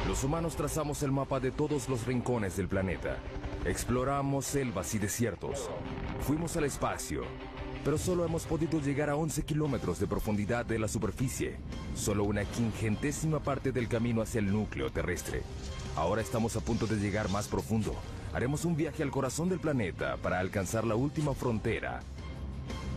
Los humanos trazamos el mapa de todos los rincones del planeta. Exploramos selvas y desiertos. Fuimos al espacio, pero solo hemos podido llegar a 11 kilómetros de profundidad de la superficie. Solo una 50ª parte del camino hacia el núcleo terrestre. Ahora estamos a punto de llegar más profundo. Haremos un viaje al corazón del planeta para alcanzar la última frontera,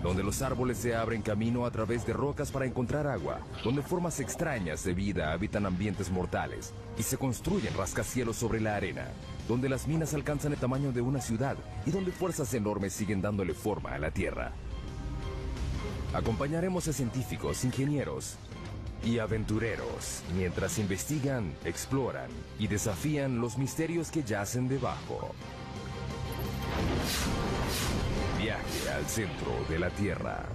donde los árboles se abren camino a través de rocas para encontrar agua, donde formas extrañas de vida habitan ambientes mortales y se construyen rascacielos sobre la arena, donde las minas alcanzan el tamaño de una ciudad y donde fuerzas enormes siguen dándole forma a la Tierra. Acompañaremos a científicos, ingenieros y aventureros mientras investigan, exploran y desafían los misterios que yacen debajo. Viaje al centro de la Tierra.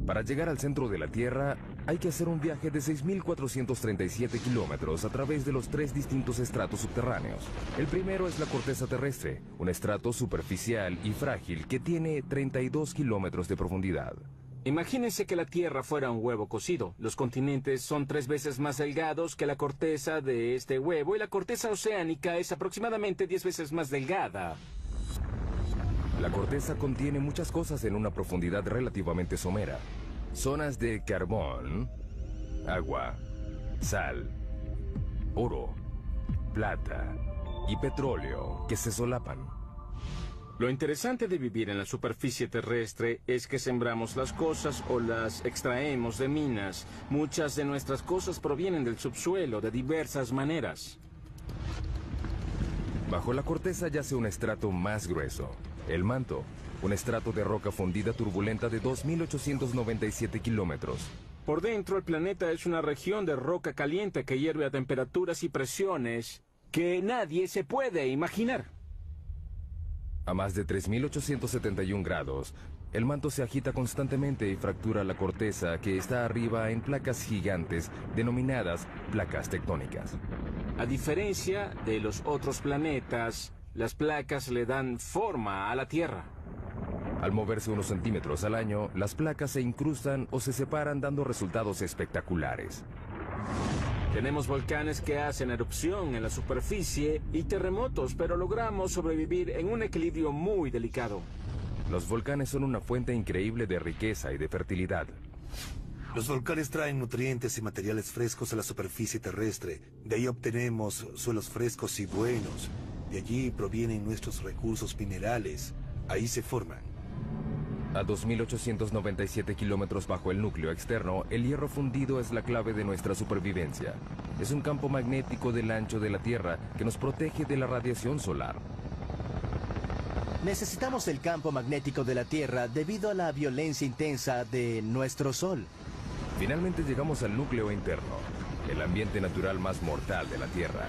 Para llegar al centro de la Tierra, hay que hacer un viaje de 6.437 kilómetros a través de los 3 distintos estratos subterráneos. El primero es la corteza terrestre, un estrato superficial y frágil que tiene 32 kilómetros de profundidad. Imagínense que la Tierra fuera un huevo cocido. Los continentes son 3 veces más delgados que la corteza de este huevo y la corteza oceánica es aproximadamente 10 veces más delgada. La corteza contiene muchas cosas en una profundidad relativamente somera. Zonas de carbón, agua, sal, oro, plata y petróleo que se solapan. Lo interesante de vivir en la superficie terrestre es que sembramos las cosas o las extraemos de minas. Muchas de nuestras cosas provienen del subsuelo de diversas maneras. Bajo la corteza yace un estrato más grueso, el manto, un estrato de roca fundida turbulenta de 2.897 kilómetros. Por dentro, el planeta es una región de roca caliente que hierve a temperaturas y presiones que nadie se puede imaginar. A más de 3.871 grados, el manto se agita constantemente y fractura la corteza que está arriba en placas gigantes denominadas placas tectónicas. A diferencia de los otros planetas, las placas le dan forma a la Tierra. Al moverse unos centímetros al año, las placas se incrustan o se separan dando resultados espectaculares. Tenemos volcanes que hacen erupción en la superficie y terremotos, pero logramos sobrevivir en un equilibrio muy delicado. Los volcanes son una fuente increíble de riqueza y de fertilidad. Los volcanes traen nutrientes y materiales frescos a la superficie terrestre. De ahí obtenemos suelos frescos y buenos. De allí provienen nuestros recursos minerales. Ahí se forman. A 2.897 kilómetros bajo el núcleo externo, el hierro fundido es la clave de nuestra supervivencia. Es un campo magnético del ancho de la Tierra que nos protege de la radiación solar. Necesitamos el campo magnético de la Tierra debido a la violencia intensa de nuestro Sol. Finalmente llegamos al núcleo interno, el ambiente natural más mortal de la Tierra.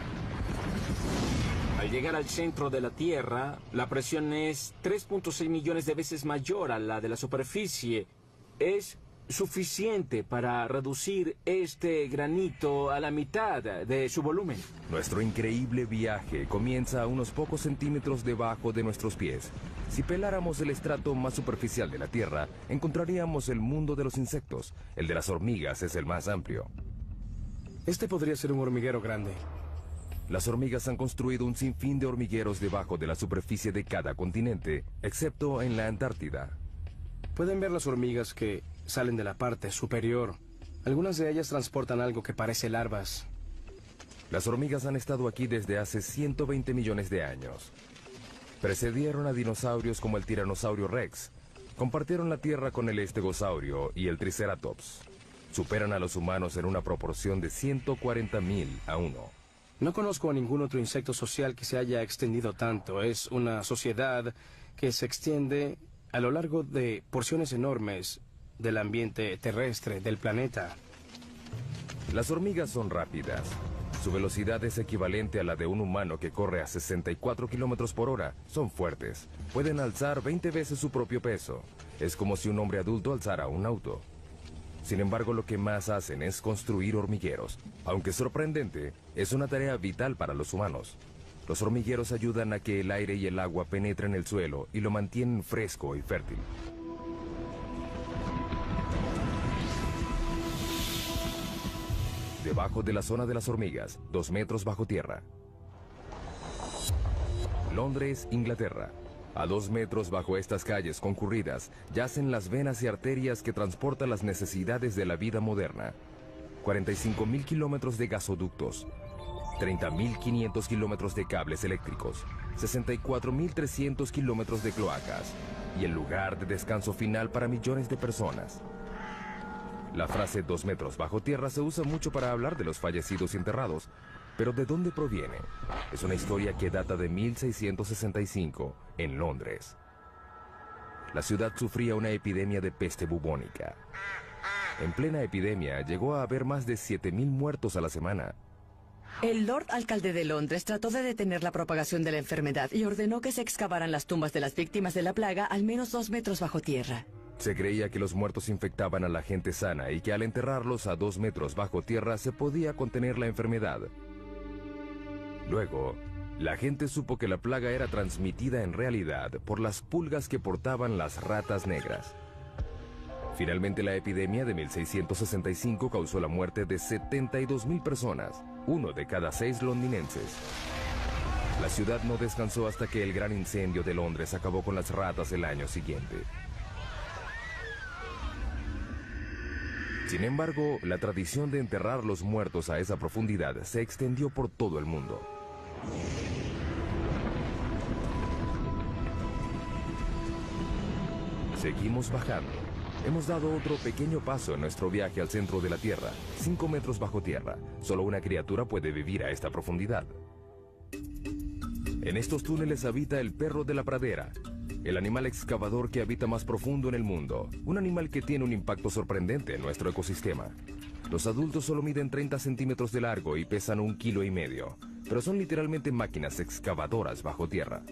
Al llegar al centro de la Tierra, la presión es 3.6 millones de veces mayor a la de la superficie. Es suficiente para reducir este granito a la mitad de su volumen. Nuestro increíble viaje comienza a unos pocos centímetros debajo de nuestros pies. Si peláramos el estrato más superficial de la Tierra, encontraríamos el mundo de los insectos. El de las hormigas es el más amplio. Este podría ser un hormiguero grande. Las hormigas han construido un sinfín de hormigueros debajo de la superficie de cada continente, excepto en la Antártida. Pueden ver las hormigas que salen de la parte superior. Algunas de ellas transportan algo que parece larvas. Las hormigas han estado aquí desde hace 120 millones de años. Precedieron a dinosaurios como el tiranosaurio Rex. Compartieron la Tierra con el estegosaurio y el triceratops. Superan a los humanos en una proporción de 140.000 a 1. No conozco a ningún otro insecto social que se haya extendido tanto. Es una sociedad que se extiende a lo largo de porciones enormes del ambiente terrestre del planeta. Las hormigas son rápidas. Su velocidad es equivalente a la de un humano que corre a 64 kilómetros por hora. Son fuertes. Pueden alzar 20 veces su propio peso. Es como si un hombre adulto alzara un auto. Sin embargo, lo que más hacen es construir hormigueros. Aunque sorprendente, es una tarea vital para los humanos. Los hormigueros ayudan a que el aire y el agua penetren el suelo y lo mantienen fresco y fértil. debajo de la zona de las hormigas, 2 metros bajo tierra. Londres, Inglaterra. A 2 metros bajo estas calles concurridas yacen las venas y arterias que transportan las necesidades de la vida moderna. 45.000 kilómetros de gasoductos, 30.500 kilómetros de cables eléctricos, 64.300 kilómetros de cloacas y el lugar de descanso final para millones de personas. La frase 2 metros bajo tierra se usa mucho para hablar de los fallecidos y enterrados, pero ¿de dónde proviene? Es una historia que data de 1665 en Londres. La ciudad sufría una epidemia de peste bubónica. En plena epidemia llegó a haber más de 7.000 muertos a la semana. El Lord Alcalde de Londres trató de detener la propagación de la enfermedad y ordenó que se excavaran las tumbas de las víctimas de la plaga al menos 2 metros bajo tierra. Se creía que los muertos infectaban a la gente sana y que al enterrarlos a 2 metros bajo tierra se podía contener la enfermedad. Luego, la gente supo que la plaga era transmitida en realidad por las pulgas que portaban las ratas negras. Finalmente, la epidemia de 1665 causó la muerte de 72.000 personas, 1 de cada 6 londinenses. La ciudad no descansó hasta que el gran incendio de Londres acabó con las ratas el año siguiente. Sin embargo, la tradición de enterrar los muertos a esa profundidad se extendió por todo el mundo. Seguimos bajando. Hemos dado otro pequeño paso en nuestro viaje al centro de la Tierra, 5 metros bajo tierra. Solo una criatura puede vivir a esta profundidad. En estos túneles habita el perro de la pradera, el animal excavador que habita más profundo en el mundo, un animal que tiene un impacto sorprendente en nuestro ecosistema. Los adultos solo miden 30 centímetros de largo y pesan 1,5 kilos, pero son literalmente máquinas excavadoras bajo tierra.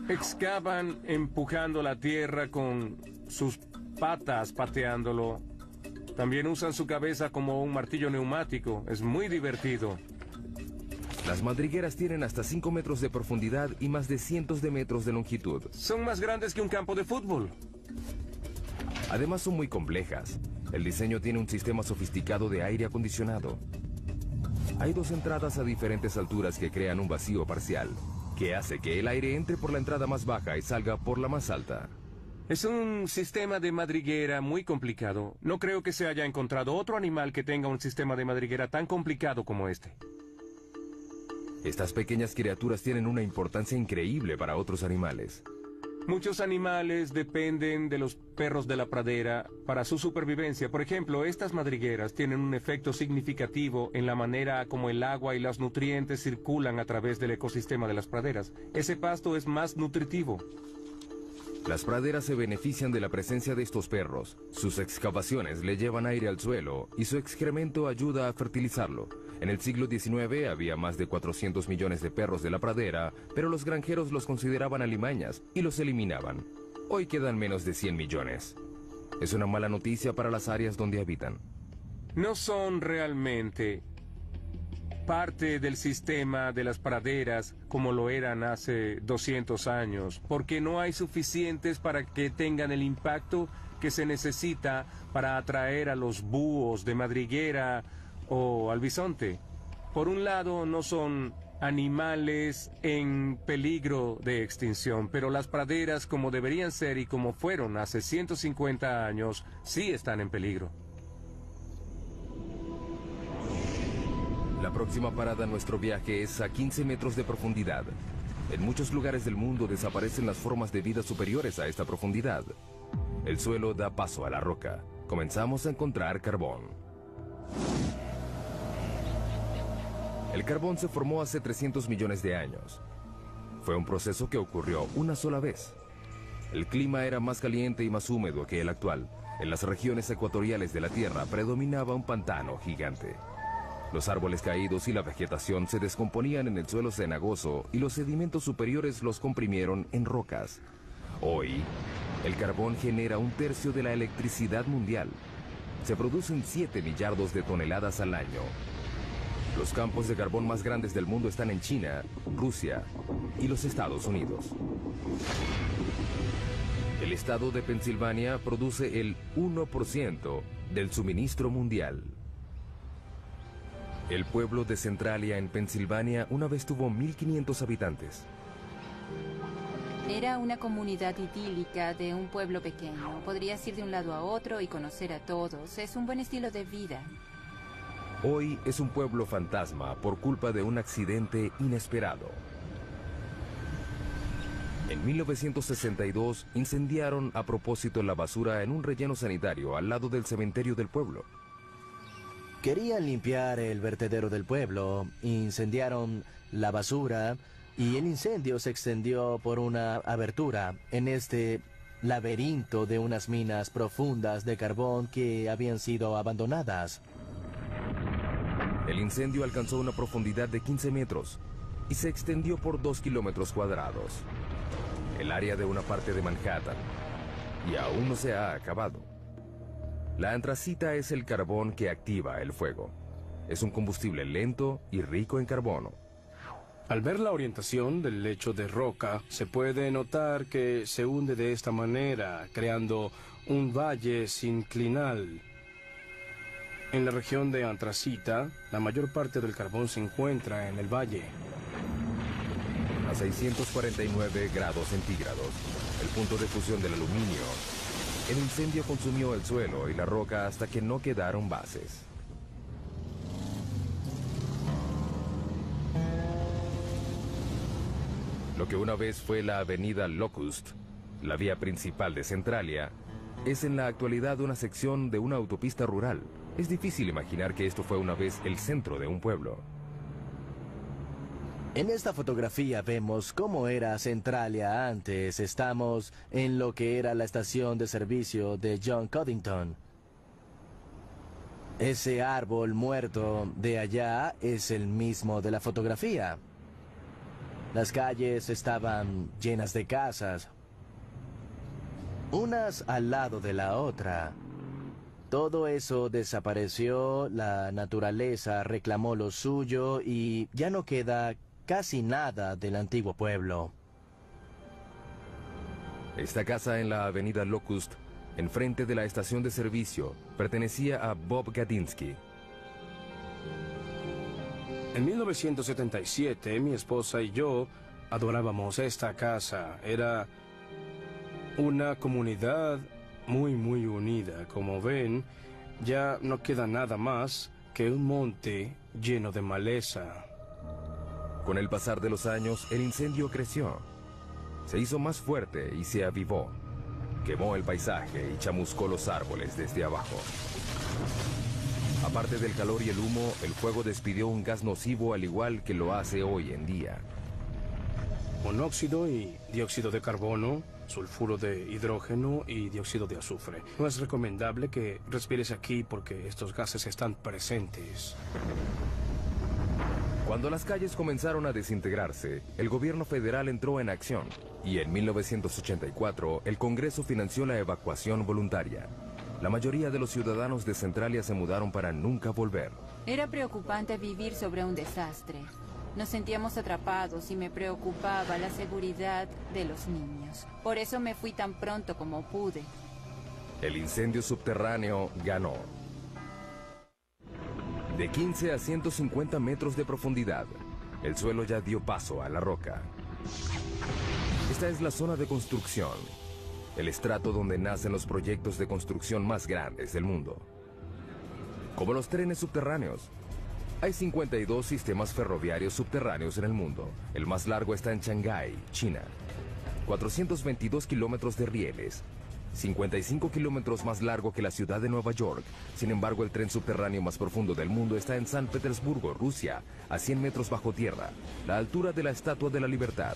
Excavan empujando la tierra con sus patas, pateándolo. También usan su cabeza como un martillo neumático. Es muy divertido. Las madrigueras tienen hasta 5 metros de profundidad y más de cientos de metros de longitud. Son más grandes que un campo de fútbol. Además son muy complejas. El diseño tiene un sistema sofisticado de aire acondicionado. Hay 2 entradas a diferentes alturas que crean un vacío parcial, que hace que el aire entre por la entrada más baja y salga por la más alta. Es un sistema de madriguera muy complicado. No creo que se haya encontrado otro animal que tenga un sistema de madriguera tan complicado como este. Estas pequeñas criaturas tienen una importancia increíble para otros animales. Muchos animales dependen de los perros de la pradera para su supervivencia. Por ejemplo, estas madrigueras tienen un efecto significativo en la manera como el agua y los nutrientes circulan a través del ecosistema de las praderas. Ese pasto es más nutritivo. Las praderas se benefician de la presencia de estos perros. Sus excavaciones le llevan aire al suelo y su excremento ayuda a fertilizarlo. En el siglo XIX había más de 400 millones de perros de la pradera, pero los granjeros los consideraban alimañas y los eliminaban. Hoy quedan menos de 100 millones. Es una mala noticia para las áreas donde habitan. No son realmente parte del sistema de las praderas como lo eran hace 200 años, porque no hay suficientes para que tengan el impacto que se necesita para atraer a los búhos de madriguera o al bisonte. Por un lado, no son animales en peligro de extinción, pero las praderas, como deberían ser y como fueron hace 150 años, sí están en peligro. La próxima parada en nuestro viaje es a 15 metros de profundidad. En muchos lugares del mundo desaparecen las formas de vida superiores a esta profundidad. El suelo da paso a la roca. Comenzamos a encontrar carbón. El carbón se formó hace 300 millones de años. Fue un proceso que ocurrió una sola vez. El clima era más caliente y más húmedo que el actual. En las regiones ecuatoriales de la Tierra predominaba un pantano gigante. Los árboles caídos y la vegetación se descomponían en el suelo cenagoso y los sedimentos superiores los comprimieron en rocas. Hoy, el carbón genera 1/3 de la electricidad mundial. Se producen 7 millardos de toneladas al año. Los campos de carbón más grandes del mundo están en China, Rusia y los Estados Unidos. El estado de Pensilvania produce el 1% del suministro mundial. El pueblo de Centralia, en Pensilvania, una vez tuvo 1.500 habitantes. Era una comunidad idílica de un pueblo pequeño. Podrías ir de un lado a otro y conocer a todos. Es un buen estilo de vida. Hoy es un pueblo fantasma por culpa de un accidente inesperado. En 1962 incendiaron a propósito la basura en un relleno sanitario al lado del cementerio del pueblo. Querían limpiar el vertedero del pueblo, incendiaron la basura y el incendio se extendió por una abertura en este laberinto de unas minas profundas de carbón que habían sido abandonadas. El incendio alcanzó una profundidad de 15 metros y se extendió por 2 kilómetros cuadrados. El área de una parte de Manhattan, y aún no se ha acabado. La antracita es el carbón que activa el fuego. Es un combustible lento y rico en carbono. Al ver la orientación del lecho de roca, se puede notar que se hunde de esta manera, creando un valle sinclinal. En la región de Antracita, la mayor parte del carbón se encuentra en el valle. A 649 grados centígrados, el punto de fusión del aluminio, el incendio consumió el suelo y la roca hasta que no quedaron bases. Lo que una vez fue la avenida Locust, la vía principal de Centralia, es en la actualidad una sección de una autopista rural. Es difícil imaginar que esto fue una vez el centro de un pueblo. En esta fotografía vemos cómo era Centralia antes. Estamos en lo que era la estación de servicio de John Codington. Ese árbol muerto de allá es el mismo de la fotografía. Las calles estaban llenas de casas, unas al lado de la otra. Todo eso desapareció, la naturaleza reclamó lo suyo y ya no queda casi nada del antiguo pueblo. Esta casa en la avenida Locust, enfrente de la estación de servicio, pertenecía a Bob Gadinsky. En 1977, mi esposa y yo adorábamos esta casa. Era una comunidad muy unida. Como ven, ya no queda nada más que un monte lleno de maleza. Con el pasar de los años, el incendio creció. Se hizo más fuerte y se avivó. Quemó el paisaje y chamuscó los árboles desde abajo. Aparte del calor y el humo, el fuego despidió un gas nocivo al igual que lo hace hoy en día. Monóxido y dióxido de carbono, sulfuro de hidrógeno y dióxido de azufre. No es recomendable que respires aquí porque estos gases están presentes. Cuando las calles comenzaron a desintegrarse, el gobierno federal entró en acción y en 1984 el Congreso financió la evacuación voluntaria. La mayoría de los ciudadanos de Centralia se mudaron para nunca volver. Era preocupante vivir sobre un desastre. Nos sentíamos atrapados y me preocupaba la seguridad de los niños. Por eso me fui tan pronto como pude. El incendio subterráneo ganó. De 15 a 150 metros de profundidad, el suelo ya dio paso a la roca. Esta es la zona de construcción, el estrato donde nacen los proyectos de construcción más grandes del mundo. Como los trenes subterráneos, hay 52 sistemas ferroviarios subterráneos en el mundo. El más largo está en Shanghái, China. 422 kilómetros de rieles, 55 kilómetros más largo que la ciudad de Nueva York. Sin embargo, el tren subterráneo más profundo del mundo está en San Petersburgo, Rusia, a 100 metros bajo tierra, la altura de la Estatua de la Libertad.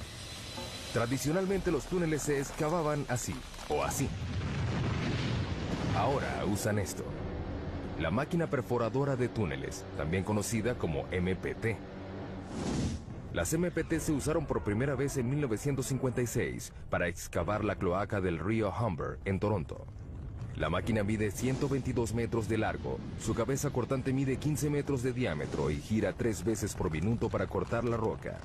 Tradicionalmente los túneles se excavaban así o así. Ahora usan esto. La máquina perforadora de túneles, también conocida como MPT. Las MPT se usaron por primera vez en 1956 para excavar la cloaca del río Humber en Toronto. La máquina mide 122 metros de largo, su cabeza cortante mide 15 metros de diámetro y gira 3 veces por minuto para cortar la roca.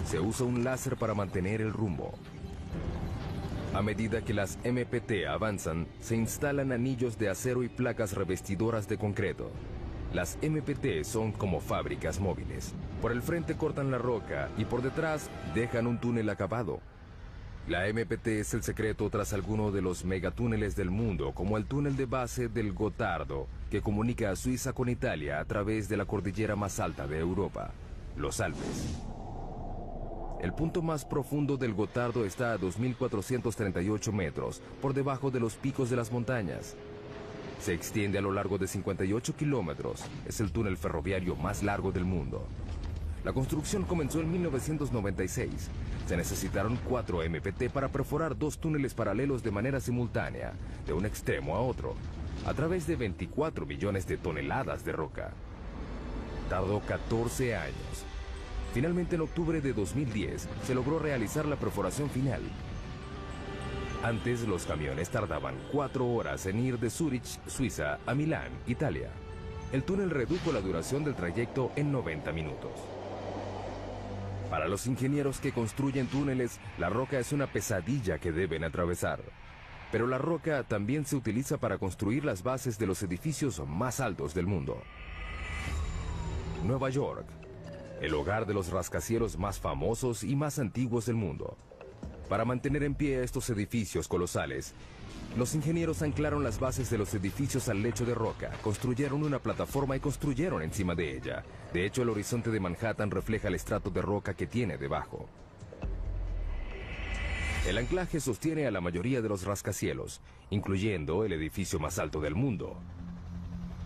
Se usa un láser para mantener el rumbo. A medida que las MPT avanzan, se instalan anillos de acero y placas revestidoras de concreto. Las MPT son como fábricas móviles. Por el frente cortan la roca y por detrás dejan un túnel acabado. La MPT es el secreto tras alguno de los megatúneles del mundo, como el túnel de base del Gotardo, que comunica a Suiza con Italia a través de la cordillera más alta de Europa, los Alpes. El punto más profundo del Gotardo está a 2.438 metros, por debajo de los picos de las montañas. Se extiende a lo largo de 58 kilómetros. Es el túnel ferroviario más largo del mundo. La construcción comenzó en 1996. Se necesitaron 4 MPT para perforar 2 túneles paralelos de manera simultánea, de un extremo a otro, a través de 24 millones de toneladas de roca. Tardó 14 años. Finalmente, en octubre de 2010, se logró realizar la perforación final. Antes, los camiones tardaban 4 horas en ir de Zúrich, Suiza, a Milán, Italia. El túnel redujo la duración del trayecto en 90 minutos. Para los ingenieros que construyen túneles, la roca es una pesadilla que deben atravesar. Pero la roca también se utiliza para construir las bases de los edificios más altos del mundo. Nueva York, el hogar de los rascacielos más famosos y más antiguos del mundo. Para mantener en pie estos edificios colosales, los ingenieros anclaron las bases de los edificios al lecho de roca, construyeron una plataforma y construyeron encima de ella. De hecho, el horizonte de Manhattan refleja el estrato de roca que tiene debajo. El anclaje sostiene a la mayoría de los rascacielos, incluyendo el edificio más alto del mundo,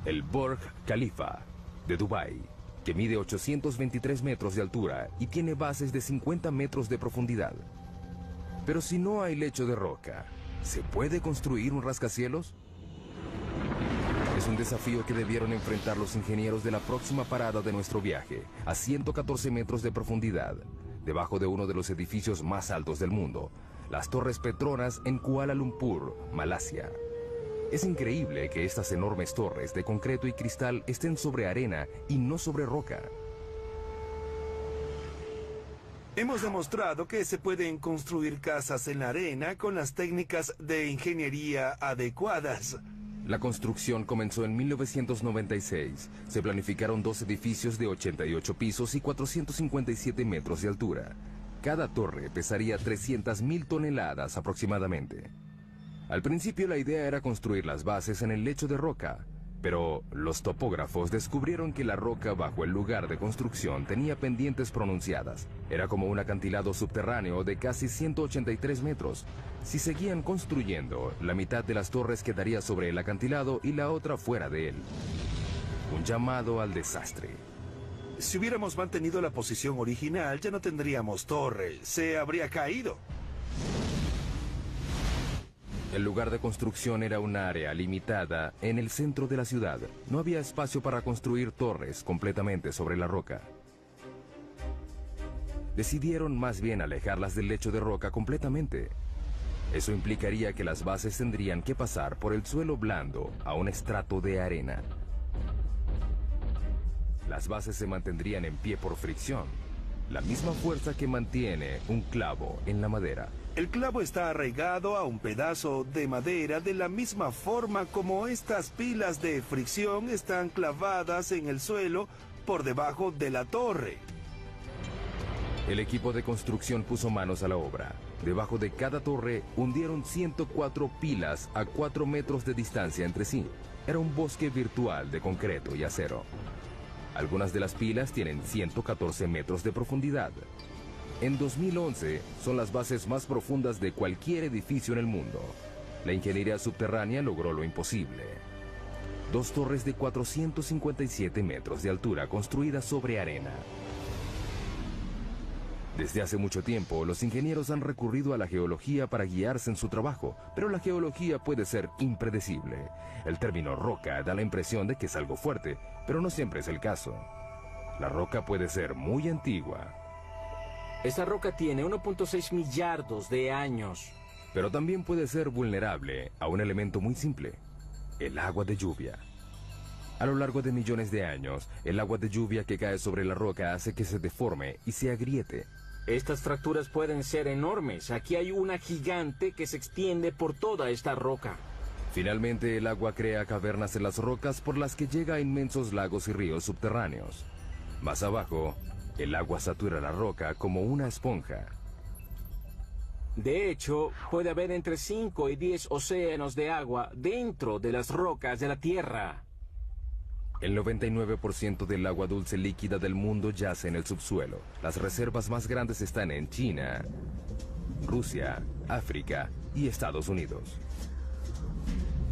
el Burj Khalifa de Dubái, que mide 823 metros de altura y tiene bases de 50 metros de profundidad. Pero si no hay lecho de roca, ¿se puede construir un rascacielos? Es un desafío que debieron enfrentar los ingenieros de la próxima parada de nuestro viaje, a 114 metros de profundidad, debajo de uno de los edificios más altos del mundo, las Torres Petronas en Kuala Lumpur, Malasia. Es increíble que estas enormes torres de concreto y cristal estén sobre arena y no sobre roca. Hemos demostrado que se pueden construir casas en la arena con las técnicas de ingeniería adecuadas. La construcción comenzó en 1996. Se planificaron 2 edificios de 88 pisos y 457 metros de altura. Cada torre pesaría 300.000 toneladas aproximadamente. Al principio la idea era construir las bases en el lecho de roca, pero los topógrafos descubrieron que la roca bajo el lugar de construcción tenía pendientes pronunciadas. Era como un acantilado subterráneo de casi 183 metros. Si seguían construyendo, la mitad de las torres quedaría sobre el acantilado y la otra fuera de él. Un llamado al desastre. Si hubiéramos mantenido la posición original, ya no tendríamos torre. Se habría caído. El lugar de construcción era un área limitada en el centro de la ciudad. No había espacio para construir torres completamente sobre la roca. Decidieron más bien alejarlas del lecho de roca completamente. Eso implicaría que las bases tendrían que pasar por el suelo blando a un estrato de arena. Las bases se mantendrían en pie por fricción, la misma fuerza que mantiene un clavo en la madera. El clavo está arraigado a un pedazo de madera de la misma forma como estas pilas de fricción están clavadas en el suelo por debajo de la torre. El equipo de construcción puso manos a la obra. Debajo de cada torre hundieron 104 pilas a 4 metros de distancia entre sí. Era un bosque virtual de concreto y acero. Algunas de las pilas tienen 114 metros de profundidad. En 2011 son las bases más profundas de cualquier edificio en el mundo. La ingeniería subterránea logró lo imposible. 2 torres de 457 metros de altura construidas sobre arena. Desde hace mucho tiempo, los ingenieros han recurrido a la geología para guiarse en su trabajo, pero la geología puede ser impredecible. El término roca da la impresión de que es algo fuerte, pero no siempre es el caso. La roca puede ser muy antigua. Esta roca tiene 1.6 millardos de años. Pero también puede ser vulnerable a un elemento muy simple: el agua de lluvia. A lo largo de millones de años, el agua de lluvia que cae sobre la roca hace que se deforme y se agriete. Estas fracturas pueden ser enormes. Aquí hay una gigante que se extiende por toda esta roca. Finalmente, el agua crea cavernas en las rocas por las que llega a inmensos lagos y ríos subterráneos. Más abajo, el agua satura la roca como una esponja. De hecho, puede haber entre 5 y 10 océanos de agua dentro de las rocas de la Tierra. El 99% del agua dulce líquida del mundo yace en el subsuelo. Las reservas más grandes están en China, Rusia, África y Estados Unidos.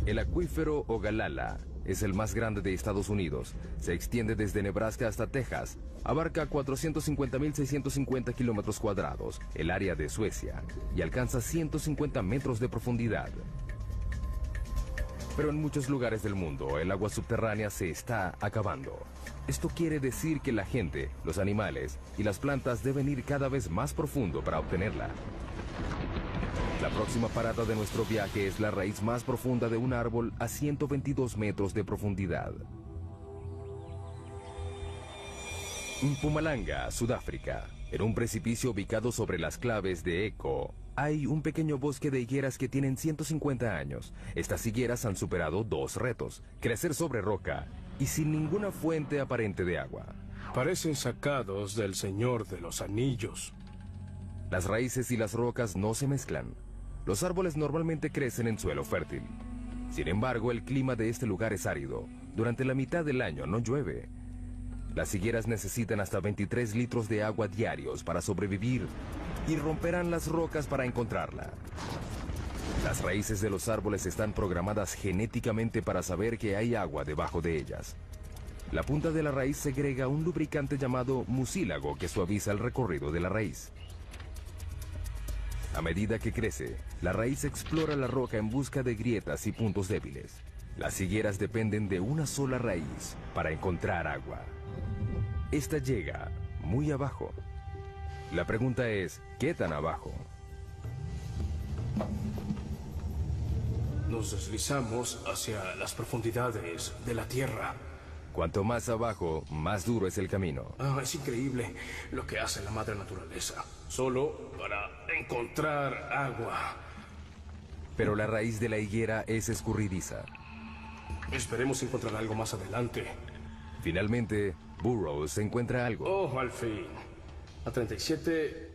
El acuífero Ogallala es el más grande de Estados Unidos. Se extiende desde Nebraska hasta Texas. Abarca 450.650 kilómetros cuadrados, el área de Suecia, y alcanza 150 metros de profundidad. Pero en muchos lugares del mundo, el agua subterránea se está acabando. Esto quiere decir que la gente, los animales y las plantas deben ir cada vez más profundo para obtenerla. La próxima parada de nuestro viaje es la raíz más profunda de un árbol a 122 metros de profundidad. Mpumalanga, Sudáfrica. En un precipicio ubicado sobre las claves de Eco, hay un pequeño bosque de higueras que tienen 150 años. Estas higueras han superado 2 retos: crecer sobre roca y sin ninguna fuente aparente de agua. Parecen sacados del Señor de los Anillos. Las raíces y las rocas no se mezclan. Los árboles normalmente crecen en suelo fértil. Sin embargo, el clima de este lugar es árido. Durante la mitad del año no llueve. Las higueras necesitan hasta 23 litros de agua diarios para sobrevivir y romperán las rocas para encontrarla. Las raíces de los árboles están programadas genéticamente para saber que hay agua debajo de ellas. La punta de la raíz segrega un lubricante llamado mucílago que suaviza el recorrido de la raíz. A medida que crece, la raíz explora la roca en busca de grietas y puntos débiles. Las higueras dependen de una sola raíz para encontrar agua. Esta llega muy abajo. La pregunta es, ¿qué tan abajo? Nos deslizamos hacia las profundidades de la Tierra. Cuanto más abajo, más duro es el camino. Es increíble lo que hace la madre naturaleza, solo para encontrar agua. Pero la raíz de la higuera es escurridiza. Esperemos encontrar algo más adelante. Finalmente, Burroughs encuentra algo. Oh, al fin. A 37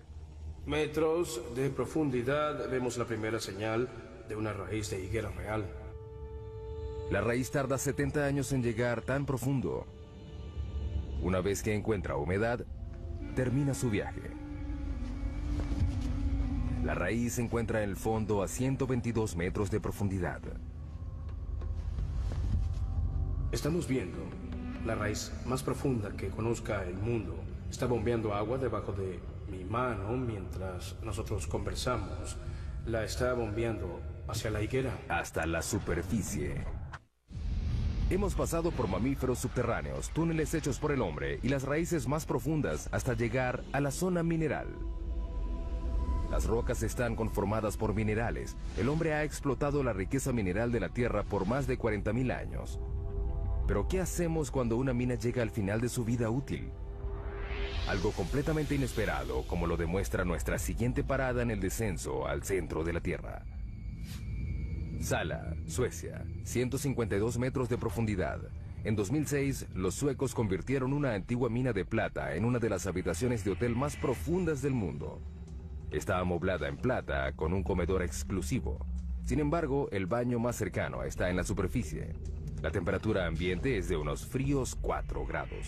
metros de profundidad vemos la primera señal de una raíz de higuera real. La raíz tarda 70 años en llegar tan profundo. Una vez que encuentra humedad, termina su viaje. La raíz se encuentra en el fondo a 122 metros de profundidad. Estamos viendo la raíz más profunda que conozca el mundo. Está bombeando agua debajo de mi mano mientras nosotros conversamos. La está bombeando hacia la higuera. Hasta la superficie. Hemos pasado por mamíferos subterráneos, túneles hechos por el hombre y las raíces más profundas hasta llegar a la zona mineral. Las rocas están conformadas por minerales. El hombre ha explotado la riqueza mineral de la Tierra por más de 40.000 años. Pero ¿qué hacemos cuando una mina llega al final de su vida útil? Algo completamente inesperado, como lo demuestra nuestra siguiente parada en el descenso al centro de la Tierra. Sala, Suecia, 152 metros de profundidad. En 2006, los suecos convirtieron una antigua mina de plata en una de las habitaciones de hotel más profundas del mundo. Está amoblada en plata con un comedor exclusivo. Sin embargo, el baño más cercano está en la superficie. La temperatura ambiente es de unos fríos 4 grados.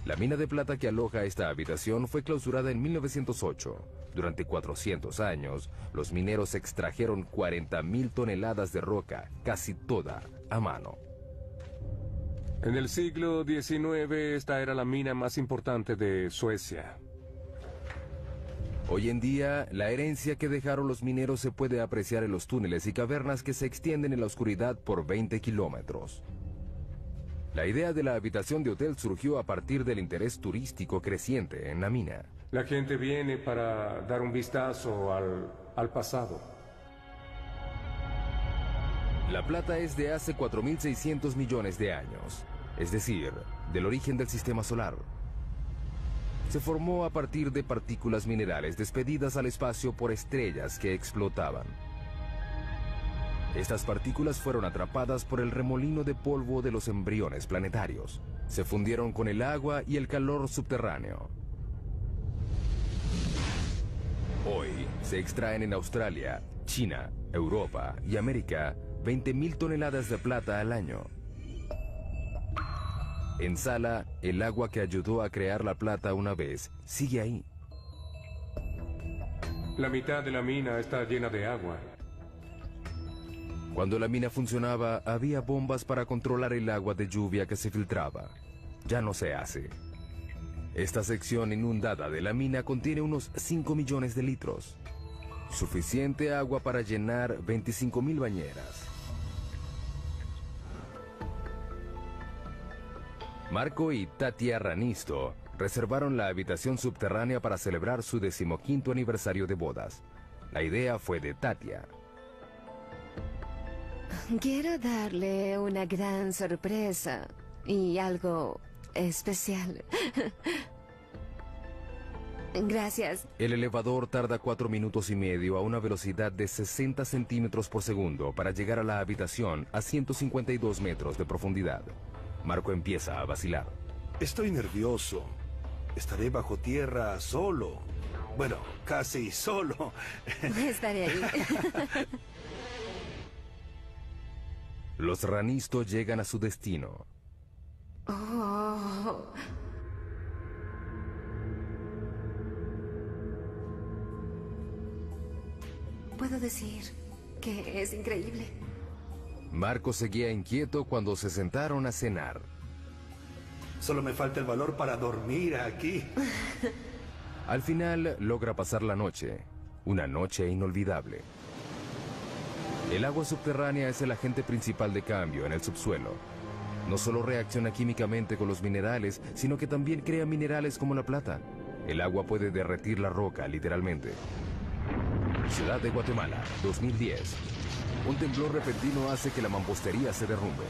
La mina de plata que aloja esta habitación fue clausurada en 1908. Durante 400 años, los mineros extrajeron 40.000 toneladas de roca, casi toda a mano. En el siglo XIX, esta era la mina más importante de Suecia. Hoy en día, la herencia que dejaron los mineros se puede apreciar en los túneles y cavernas que se extienden en la oscuridad por 20 kilómetros. La idea de la habitación de hotel surgió a partir del interés turístico creciente en la mina. La gente viene para dar un vistazo al pasado. La plata es de hace 4.600 millones de años, es decir, del origen del sistema solar. se formó a partir de partículas minerales despedidas al espacio por estrellas que explotaban. Estas partículas fueron atrapadas por el remolino de polvo de los embriones planetarios. Se fundieron con el agua y el calor subterráneo. Hoy se extraen en Australia, China, Europa y América 20.000 toneladas de plata al año. En Sala, el agua que ayudó a crear la plata una vez sigue ahí. La mitad de la mina está llena de agua. Cuando la mina funcionaba, había bombas para controlar el agua de lluvia que se filtraba. Ya no se hace. Esta sección inundada de la mina contiene unos 5 millones de litros. Suficiente agua para llenar 25.000 bañeras. Marco y Tatia Ranisto reservaron la habitación subterránea para celebrar su 15º aniversario de bodas. La idea fue de Tatia. Quiero darle una gran sorpresa y algo especial. Gracias. El elevador tarda 4 minutos y medio a una velocidad de 60 centímetros por segundo para llegar a la habitación a 152 metros de profundidad. Marco empieza a vacilar. Estoy nervioso. Estaré bajo tierra solo. Bueno, casi solo. Estaré ahí. Los Ranisto llegan a su destino. Oh. Puedo decir que es increíble. Marco seguía inquieto cuando se sentaron a cenar. Solo me falta el valor para dormir aquí. Al final logra pasar la noche. Una noche inolvidable. El agua subterránea es el agente principal de cambio en el subsuelo. No solo reacciona químicamente con los minerales, sino que también crea minerales como la plata. El agua puede derretir la roca, literalmente. Ciudad de Guatemala, 2010. Un temblor repentino hace que la mampostería se derrumbe.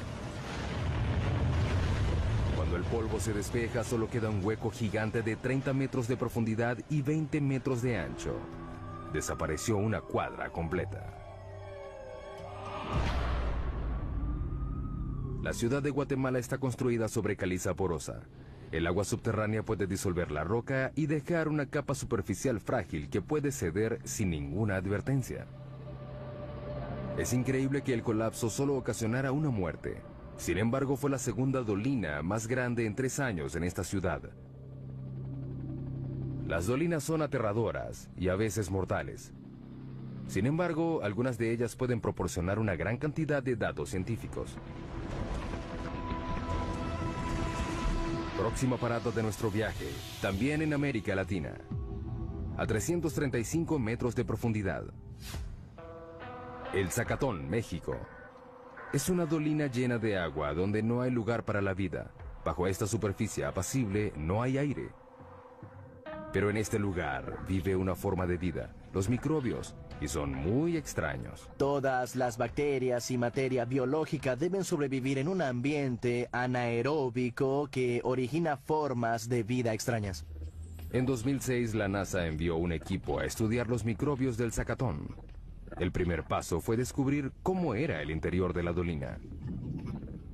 Cuando el polvo se despeja, solo queda un hueco gigante de 30 metros de profundidad y 20 metros de ancho. Desapareció una cuadra completa. La ciudad de Guatemala está construida sobre caliza porosa. El agua subterránea puede disolver la roca y dejar una capa superficial frágil que puede ceder sin ninguna advertencia. Es increíble que el colapso solo ocasionara una muerte. Sin embargo, fue la segunda dolina más grande en 3 años en esta ciudad. Las dolinas son aterradoras y a veces mortales. Sin embargo, algunas de ellas pueden proporcionar una gran cantidad de datos científicos. Próxima parada de nuestro viaje, también en América Latina. A 335 metros de profundidad. El Zacatón, México. Es una dolina llena de agua donde no hay lugar para la vida. Bajo esta superficie apacible no hay aire. Pero en este lugar vive una forma de vida, los microbios, y son muy extraños. Todas las bacterias y materia biológica deben sobrevivir en un ambiente anaeróbico que origina formas de vida extrañas. En 2006, la NASA envió un equipo a estudiar los microbios del Zacatón. El primer paso fue descubrir cómo era el interior de la dolina.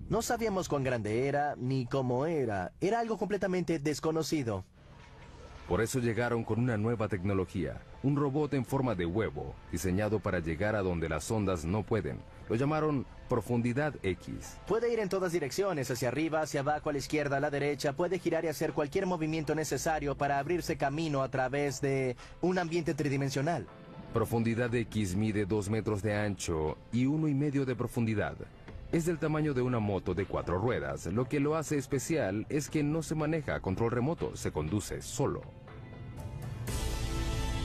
No sabíamos cuán grande era ni cómo era. Era algo completamente desconocido. Por eso llegaron con una nueva tecnología, un robot en forma de huevo, diseñado para llegar a donde las ondas no pueden. Lo llamaron Profundidad X. Puede ir en todas direcciones, hacia arriba, hacia abajo, a la izquierda, a la derecha. Puede girar y hacer cualquier movimiento necesario para abrirse camino a través de un ambiente tridimensional. Profundidad X mide 2 metros de ancho y 1,5 de profundidad. Es del tamaño de una moto de 4 ruedas. Lo que lo hace especial es que no se maneja a control remoto, se conduce solo.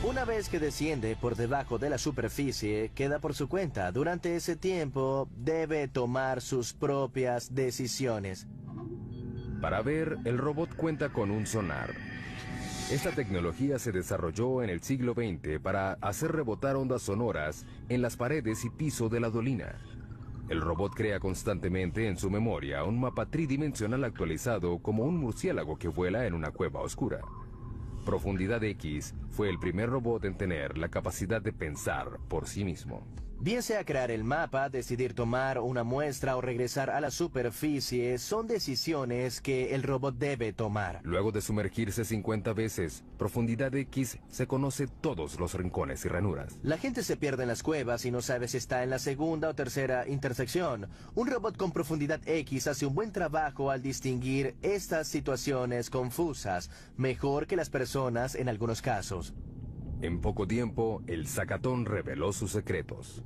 Una vez que desciende por debajo de la superficie, queda por su cuenta. Durante ese tiempo, debe tomar sus propias decisiones. Para ver, el robot cuenta con un sonar. Esta tecnología se desarrolló en el siglo XX para hacer rebotar ondas sonoras en las paredes y piso de la dolina. El robot crea constantemente en su memoria un mapa tridimensional actualizado como un murciélago que vuela en una cueva oscura. Profundidad X fue el primer robot en tener la capacidad de pensar por sí mismo. Bien sea crear el mapa, decidir tomar una muestra o regresar a la superficie, son decisiones que el robot debe tomar. Luego de sumergirse 50 veces, Profundidad X se conoce todos los rincones y ranuras. La gente se pierde en las cuevas y no sabe si está en la segunda o tercera intersección. Un robot con Profundidad X hace un buen trabajo al distinguir estas situaciones confusas, mejor que las personas en algunos casos. En poco tiempo, el Zacatón reveló sus secretos.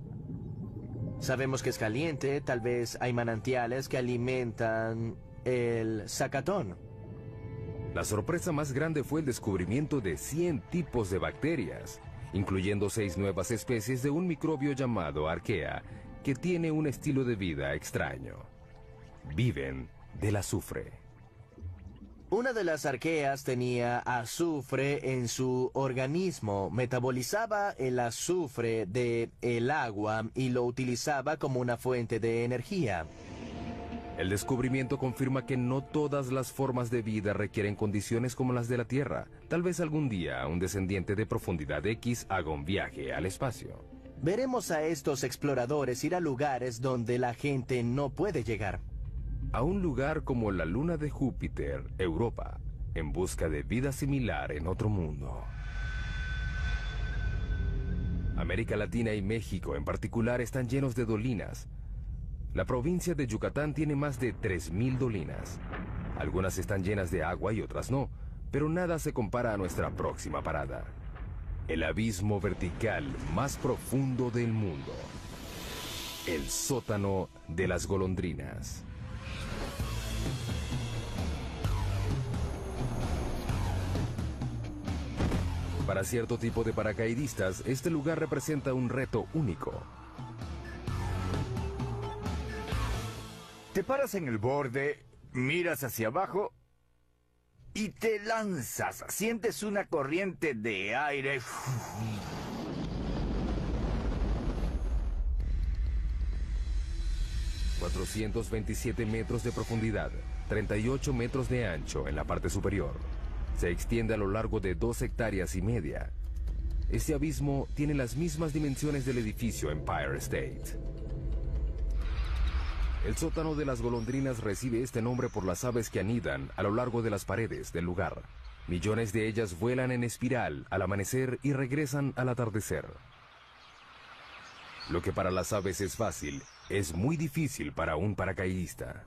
Sabemos que es caliente, tal vez hay manantiales que alimentan el Zacatón. La sorpresa más grande fue el descubrimiento de 100 tipos de bacterias, incluyendo 6 nuevas especies de un microbio llamado Archaea, que tiene un estilo de vida extraño. Viven del azufre. Una de las arqueas tenía azufre en su organismo, metabolizaba el azufre del agua y lo utilizaba como una fuente de energía. El descubrimiento confirma que no todas las formas de vida requieren condiciones como las de la Tierra. Tal vez algún día un descendiente de Profundidad X haga un viaje al espacio. Veremos a estos exploradores ir a lugares donde la gente no puede llegar. A un lugar como la luna de Júpiter, Europa, en busca de vida similar en otro mundo. América Latina y México en particular están llenos de dolinas. La provincia de Yucatán tiene más de 3.000 dolinas. Algunas están llenas de agua y otras no, pero nada se compara a nuestra próxima parada. El abismo vertical más profundo del mundo. El sótano de las golondrinas. Para cierto tipo de paracaidistas, este lugar representa un reto único. Te paras en el borde, miras hacia abajo y te lanzas. Sientes una corriente de aire. 427 metros de profundidad, 38 metros de ancho en la parte superior. Se extiende a lo largo de 2,5 hectáreas. Este abismo tiene las mismas dimensiones del edificio Empire State. El sótano de las golondrinas recibe este nombre por las aves que anidan a lo largo de las paredes del lugar. Millones de ellas vuelan en espiral al amanecer y regresan al atardecer. Lo que para las aves es fácil, es muy difícil para un paracaidista.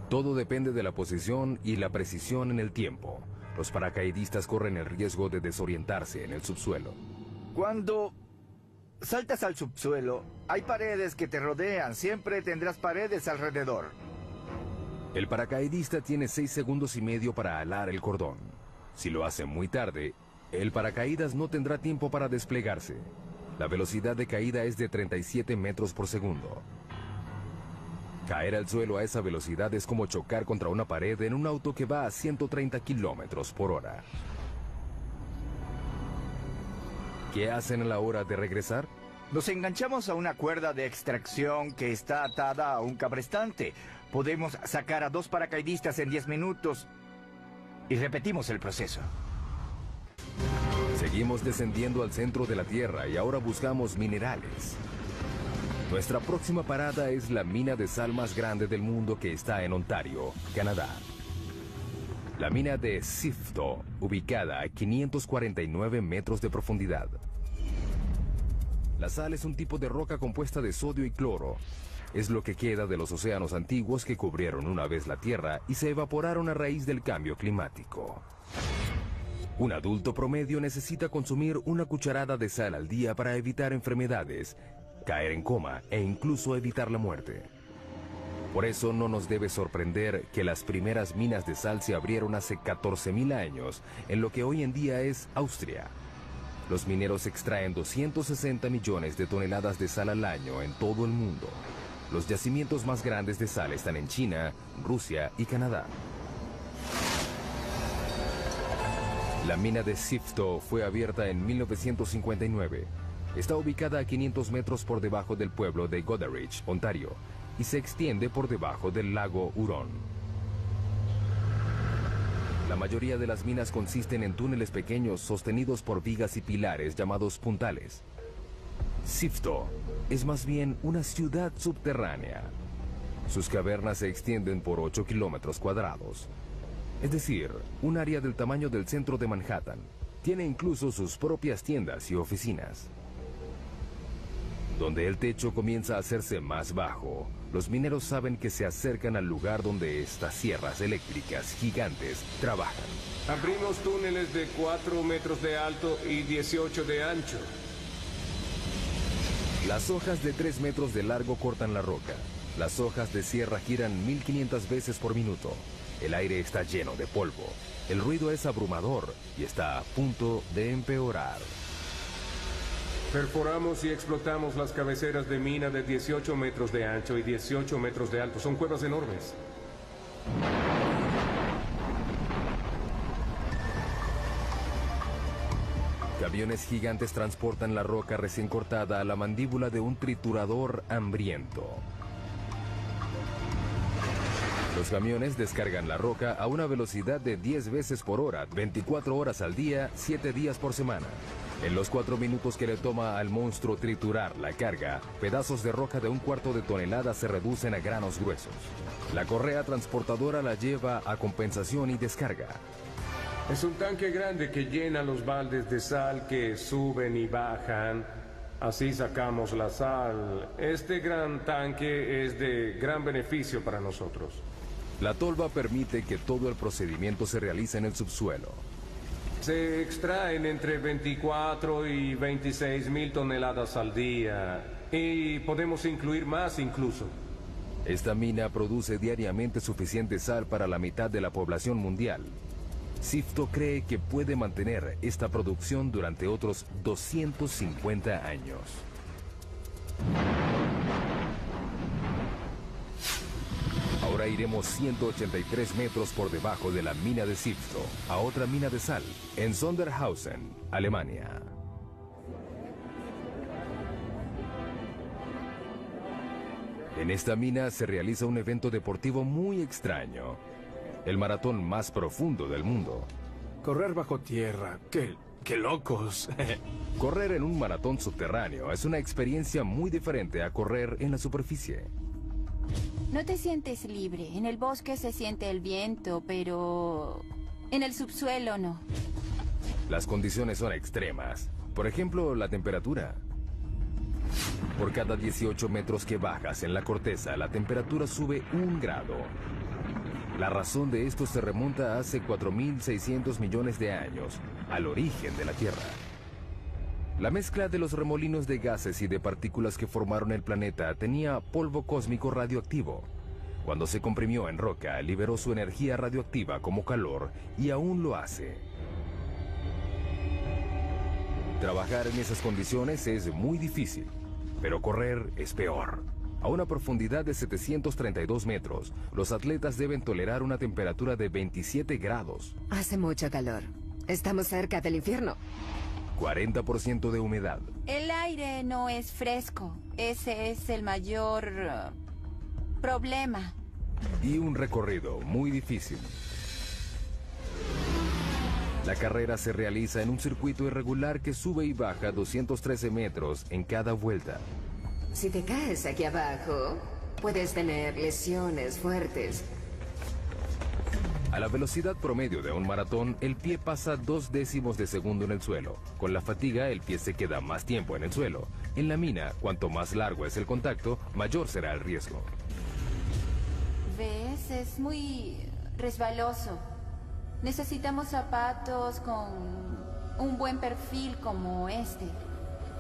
Todo depende de la posición y la precisión en el tiempo. Los paracaidistas corren el riesgo de desorientarse en el subsuelo. Cuando saltas al subsuelo, hay paredes que te rodean. Siempre tendrás paredes alrededor. El paracaidista tiene 6,5 segundos para alar el cordón. Si lo hace muy tarde, el paracaídas no tendrá tiempo para desplegarse. La velocidad de caída es de 37 metros por segundo. Caer al suelo a esa velocidad es como chocar contra una pared en un auto que va a 130 kilómetros por hora. ¿Qué hacen a la hora de regresar? Nos enganchamos a una cuerda de extracción que está atada a un cabrestante. Podemos sacar a 2 paracaidistas en 10 minutos y repetimos el proceso. Seguimos descendiendo al centro de la Tierra y ahora buscamos minerales. Nuestra próxima parada es la mina de sal más grande del mundo que está en Ontario, Canadá. La mina de Sifto, ubicada a 549 metros de profundidad. La sal es un tipo de roca compuesta de sodio y cloro. Es lo que queda de los océanos antiguos que cubrieron una vez la Tierra y se evaporaron a raíz del cambio climático. Un adulto promedio necesita consumir una cucharada de sal al día para evitar enfermedades, caer en coma e incluso evitar la muerte. Por eso no nos debe sorprender que las primeras minas de sal se abrieron hace 14.000 años en lo que hoy en día es Austria. Los mineros extraen 260 millones de toneladas de sal al año en todo el mundo. Los yacimientos más grandes de sal están en China, Rusia y Canadá. La mina de Sifto fue abierta en 1959. Está ubicada a 500 metros por debajo del pueblo de Goderich, Ontario, y se extiende por debajo del lago Huron. La mayoría de las minas consisten en túneles pequeños sostenidos por vigas y pilares llamados puntales. Sifto es más bien una ciudad subterránea. Sus cavernas se extienden por 8 kilómetros cuadrados. Es decir, un área del tamaño del centro de Manhattan. Tiene incluso sus propias tiendas y oficinas. Donde el techo comienza a hacerse más bajo, los mineros saben que se acercan al lugar donde estas sierras eléctricas gigantes trabajan. Abrimos túneles de 4 metros de alto y 18 de ancho. Las hojas de 3 metros de largo cortan la roca. Las hojas de sierra giran 1500 veces por minuto. El aire está lleno de polvo. El ruido es abrumador y está a punto de empeorar. Perforamos y explotamos las cabeceras de mina de 18 metros de ancho y 18 metros de alto. Son cuevas enormes. Camiones gigantes transportan la roca recién cortada a la mandíbula de un triturador hambriento. Los camiones descargan la roca a una velocidad de 10 veces por hora, 24 horas al día, 7 días por semana. En los 4 minutos que le toma al monstruo triturar la carga, pedazos de roca de 1/4 de tonelada se reducen a granos gruesos. La correa transportadora la lleva a compensación y descarga. Es un tanque grande que llena los baldes de sal que suben y bajan. Así sacamos la sal. Este gran tanque es de gran beneficio para nosotros. La tolva permite que todo el procedimiento se realice en el subsuelo. Se extraen entre 24 y 26 mil toneladas al día. Y podemos incluir más incluso. Esta mina produce diariamente suficiente sal para la mitad de la población mundial. Sifto cree que puede mantener esta producción durante otros 250 años. Ahora iremos 183 metros por debajo de la mina de Sifto, a otra mina de sal, en Sondershausen, Alemania. En esta mina se realiza un evento deportivo muy extraño. El maratón más profundo del mundo. Correr bajo tierra, ¡qué locos! Correr en un maratón subterráneo es una experiencia muy diferente a correr en la superficie. No te sientes libre. En el bosque se siente el viento, pero en el subsuelo no. Las condiciones son extremas. Por ejemplo, la temperatura. Por cada 18 metros que bajas en la corteza, la temperatura sube 1 grado. La razón de esto se remonta a hace 4.600 millones de años, al origen de la Tierra. La mezcla de los remolinos de gases y de partículas que formaron el planeta tenía polvo cósmico radioactivo. Cuando se comprimió en roca, liberó su energía radioactiva como calor y aún lo hace. Trabajar en esas condiciones es muy difícil, pero correr es peor. A una profundidad de 732 metros, los atletas deben tolerar una temperatura de 27 grados. Hace mucho calor. Estamos cerca del infierno. 40% de humedad. El aire no es fresco. Ese es el mayor problema. Y un recorrido muy difícil. La carrera se realiza en un circuito irregular que sube y baja 213 metros en cada vuelta. Si te caes aquí abajo, puedes tener lesiones fuertes. A la velocidad promedio de un maratón, el pie pasa 0.2 de segundo en el suelo. Con la fatiga, el pie se queda más tiempo en el suelo. En la mina, cuanto más largo es el contacto, mayor será el riesgo. ¿Ves? Es muy resbaloso. Necesitamos zapatos con un buen perfil como este.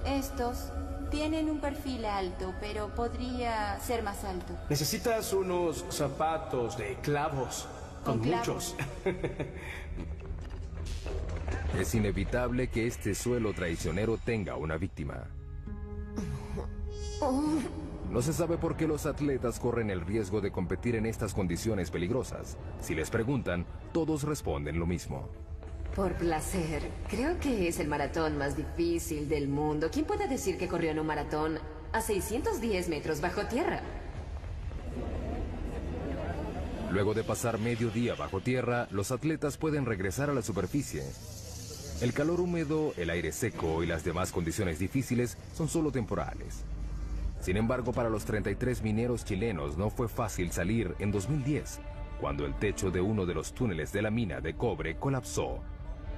Estos tienen un perfil alto, pero podría ser más alto. Necesitas unos zapatos de clavos. Con muchos. Es inevitable que este suelo traicionero tenga una víctima. No se sabe por qué los atletas corren el riesgo de competir en estas condiciones peligrosas. Si les preguntan, todos responden lo mismo. Por placer. Creo que es el maratón más difícil del mundo. ¿Quién puede decir que corrió en un maratón a 610 metros bajo tierra? Luego de pasar medio día bajo tierra, los atletas pueden regresar a la superficie. El calor húmedo, el aire seco y las demás condiciones difíciles son solo temporales. Sin embargo, para los 33 mineros chilenos no fue fácil salir en 2010, cuando el techo de uno de los túneles de la mina de cobre colapsó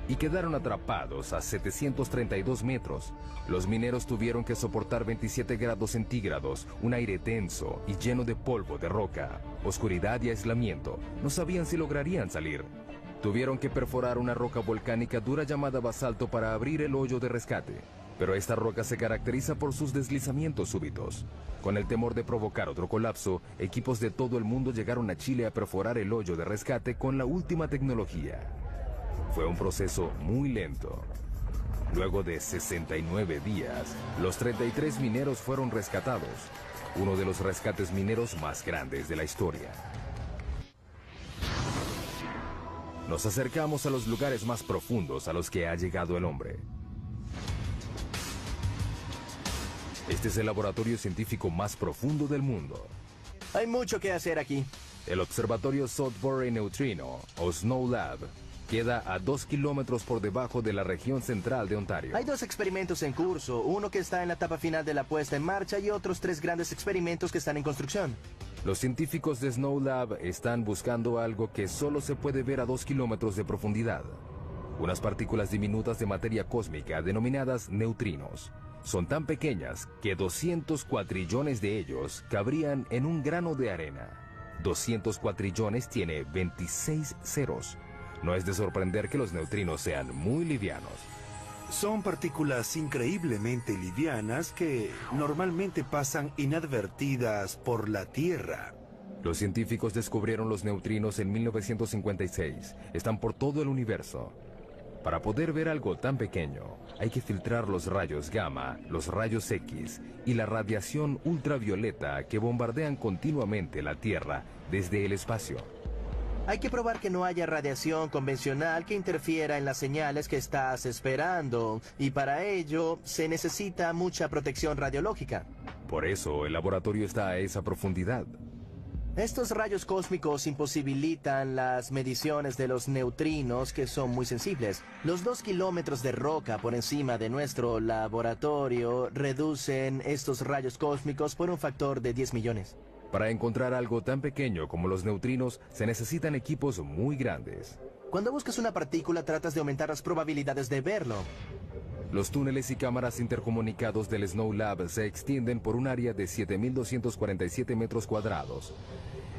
y quedaron atrapados a 732 metros. Los mineros tuvieron que soportar 27 grados centígrados, un aire tenso y lleno de polvo de roca, oscuridad y aislamiento. No sabían si lograrían salir. Tuvieron que perforar una roca volcánica dura llamada basalto para abrir el hoyo de rescate. Pero esta roca se caracteriza por sus deslizamientos súbitos. Con el temor de provocar otro colapso, equipos de todo el mundo llegaron a Chile a perforar el hoyo de rescate con la última tecnología. Fue un proceso muy lento. Luego de 69 días, los 33 mineros fueron rescatados, uno de los rescates mineros más grandes de la historia. Nos acercamos a los lugares más profundos a los que ha llegado el hombre. Este es el laboratorio científico más profundo del mundo. Hay mucho que hacer aquí. El observatorio Sudbury Neutrino, o Snow Lab, queda a 2 kilómetros por debajo de la región central de Ontario. Hay 2 experimentos en curso, uno que está en la etapa final de la puesta en marcha y otros 3 grandes experimentos que están en construcción. Los científicos de Snow Lab están buscando algo que solo se puede ver a 2 kilómetros de profundidad. Unas partículas diminutas de materia cósmica denominadas neutrinos. Son tan pequeñas que 200 cuatrillones de ellos cabrían en un grano de arena. 200 cuatrillones tiene 26 ceros. No es de sorprender que los neutrinos sean muy livianos. Son partículas increíblemente livianas que normalmente pasan inadvertidas por la Tierra. Los científicos descubrieron los neutrinos en 1956. Están por todo el universo. Para poder ver algo tan pequeño, hay que filtrar los rayos gamma, los rayos X y la radiación ultravioleta que bombardean continuamente la Tierra desde el espacio. Hay que probar que no haya radiación convencional que interfiera en las señales que estás esperando, y para ello se necesita mucha protección radiológica. Por eso el laboratorio está a esa profundidad. Estos rayos cósmicos imposibilitan las mediciones de los neutrinos, que son muy sensibles. Los 2 kilómetros de roca por encima de nuestro laboratorio reducen estos rayos cósmicos por un factor de 10 millones. Para encontrar algo tan pequeño como los neutrinos, se necesitan equipos muy grandes. Cuando buscas una partícula, tratas de aumentar las probabilidades de verlo. Los túneles y cámaras intercomunicados del Snow Lab se extienden por un área de 7.247 metros cuadrados.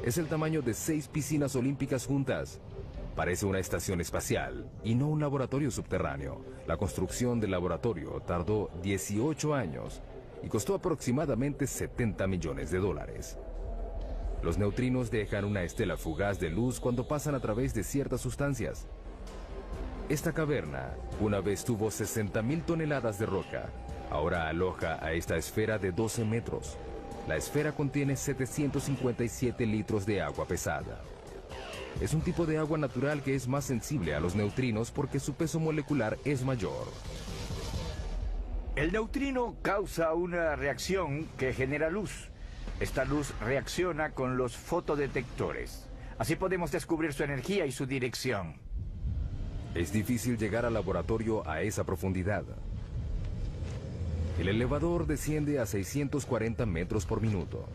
Es el tamaño de 6 piscinas olímpicas juntas. Parece una estación espacial y no un laboratorio subterráneo. La construcción del laboratorio tardó 18 años y costó aproximadamente $70 millones. Los neutrinos dejan una estela fugaz de luz cuando pasan a través de ciertas sustancias. Esta caverna una vez tuvo 60.000 toneladas de roca. Ahora aloja a esta esfera de 12 metros. La esfera contiene 757 litros de agua pesada. Es un tipo de agua natural que es más sensible a los neutrinos porque su peso molecular es mayor. El neutrino causa una reacción que genera luz. Esta luz reacciona con los fotodetectores. Así podemos descubrir su energía y su dirección. Es difícil llegar al laboratorio a esa profundidad. El elevador desciende a 640 metros por minuto.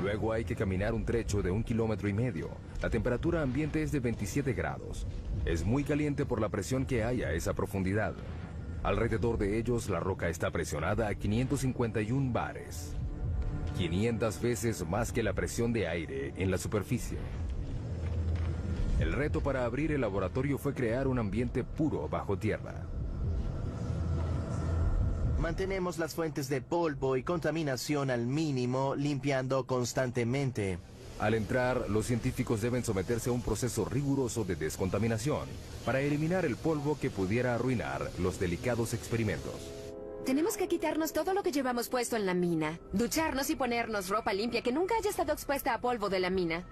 Luego hay que caminar un trecho de 1,5 kilómetros. La temperatura ambiente es de 27 grados. Es muy caliente por la presión que hay a esa profundidad. Alrededor de ellos la roca está presionada a 551 bares. 500 veces más que la presión de aire en la superficie. El reto para abrir el laboratorio fue crear un ambiente puro bajo tierra. Mantenemos las fuentes de polvo y contaminación al mínimo, limpiando constantemente. Al entrar, los científicos deben someterse a un proceso riguroso de descontaminación para eliminar el polvo que pudiera arruinar los delicados experimentos. Tenemos que quitarnos todo lo que llevamos puesto en la mina. Ducharnos y ponernos ropa limpia que nunca haya estado expuesta a polvo de la mina.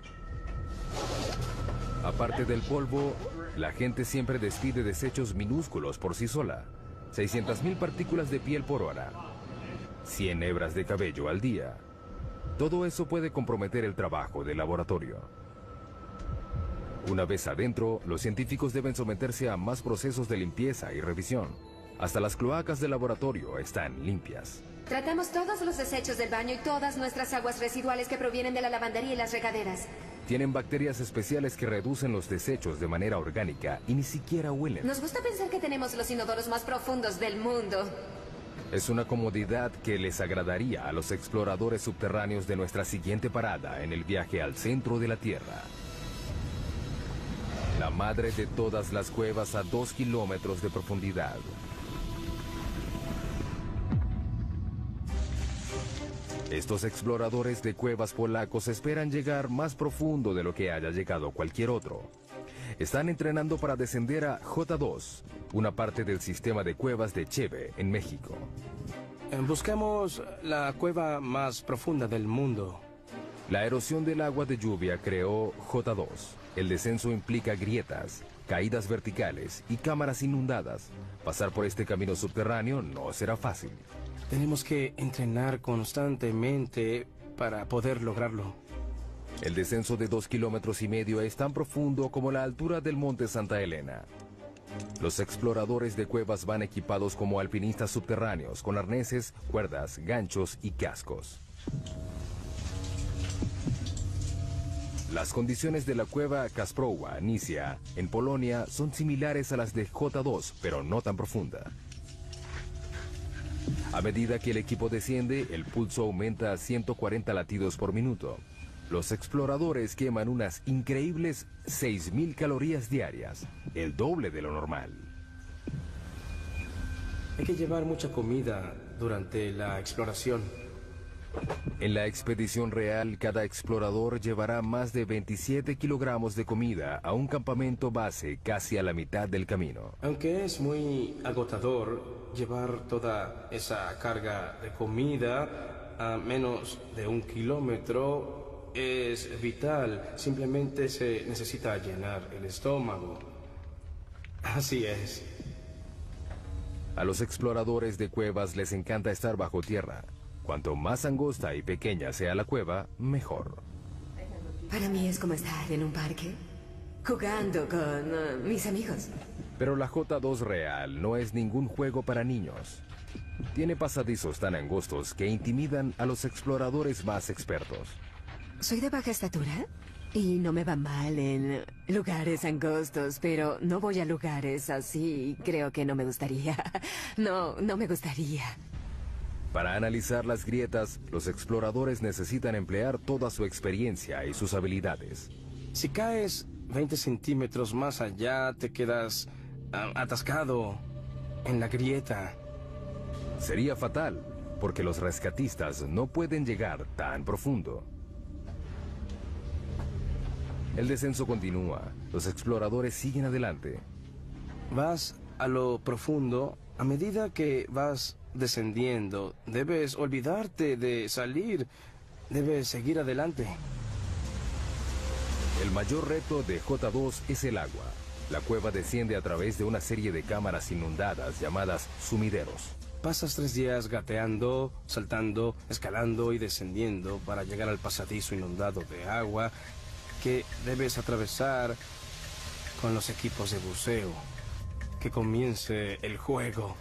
Aparte del polvo, la gente siempre despide desechos minúsculos por sí sola. 600.000 partículas de piel por hora. 100 hebras de cabello al día. Todo eso puede comprometer el trabajo del laboratorio. Una vez adentro, los científicos deben someterse a más procesos de limpieza y revisión. Hasta las cloacas del laboratorio están limpias. Tratamos todos los desechos del baño y todas nuestras aguas residuales que provienen de la lavandería y las regaderas. Tienen bacterias especiales que reducen los desechos de manera orgánica y ni siquiera huelen. Nos gusta pensar que tenemos los inodoros más profundos del mundo. Es una comodidad que les agradaría a los exploradores subterráneos de nuestra siguiente parada en el viaje al centro de la Tierra. La madre de todas las cuevas a 2 kilómetros de profundidad. Estos exploradores de cuevas polacos esperan llegar más profundo de lo que haya llegado cualquier otro. Están entrenando para descender a J2, una parte del sistema de cuevas de Cheve, en México. Buscamos la cueva más profunda del mundo. La erosión del agua de lluvia creó J2. El descenso implica grietas, caídas verticales y cámaras inundadas. Pasar por este camino subterráneo no será fácil. Tenemos que entrenar constantemente para poder lograrlo. El descenso de 2,5 kilómetros es tan profundo como la altura del monte Santa Elena. Los exploradores de cuevas van equipados como alpinistas subterráneos, con arneses, cuerdas, ganchos y cascos. Las condiciones de la cueva Kasprowa, Nisia, en Polonia, son similares a las de J2, pero no tan profunda. A medida que el equipo desciende, el pulso aumenta a 140 latidos por minuto. Los exploradores queman unas increíbles 6.000 calorías diarias, el doble de lo normal. Hay que llevar mucha comida durante la exploración. En la expedición real, cada explorador llevará más de 27 kilogramos de comida a un campamento base casi a la mitad del camino. Aunque es muy agotador llevar toda esa carga de comida a menos de 1 kilómetro, es vital. Simplemente se necesita llenar el estómago. Así es. A los exploradores de cuevas les encanta estar bajo tierra. Cuanto más angosta y pequeña sea la cueva, mejor. Para mí es como estar en un parque, jugando con mis amigos. Pero la J2 real no es ningún juego para niños. Tiene pasadizos tan angostos que intimidan a los exploradores más expertos. Soy de baja estatura y no me va mal en lugares angostos, pero no voy a lugares así. Creo que no me gustaría. No me gustaría. Para analizar las grietas, los exploradores necesitan emplear toda su experiencia y sus habilidades. Si caes 20 centímetros más allá, te quedas atascado en la grieta. Sería fatal, porque los rescatistas no pueden llegar tan profundo. El descenso continúa. Los exploradores siguen adelante. Vas a lo profundo a medida que vas descendiendo. Debes olvidarte de salir. Debes seguir adelante. El mayor reto de J2 es el agua. La cueva desciende a través de una serie de cámaras inundadas llamadas sumideros. Pasas 3 días gateando, saltando, escalando y descendiendo para llegar al pasadizo inundado de agua que debes atravesar con los equipos de buceo. Que comience el juego.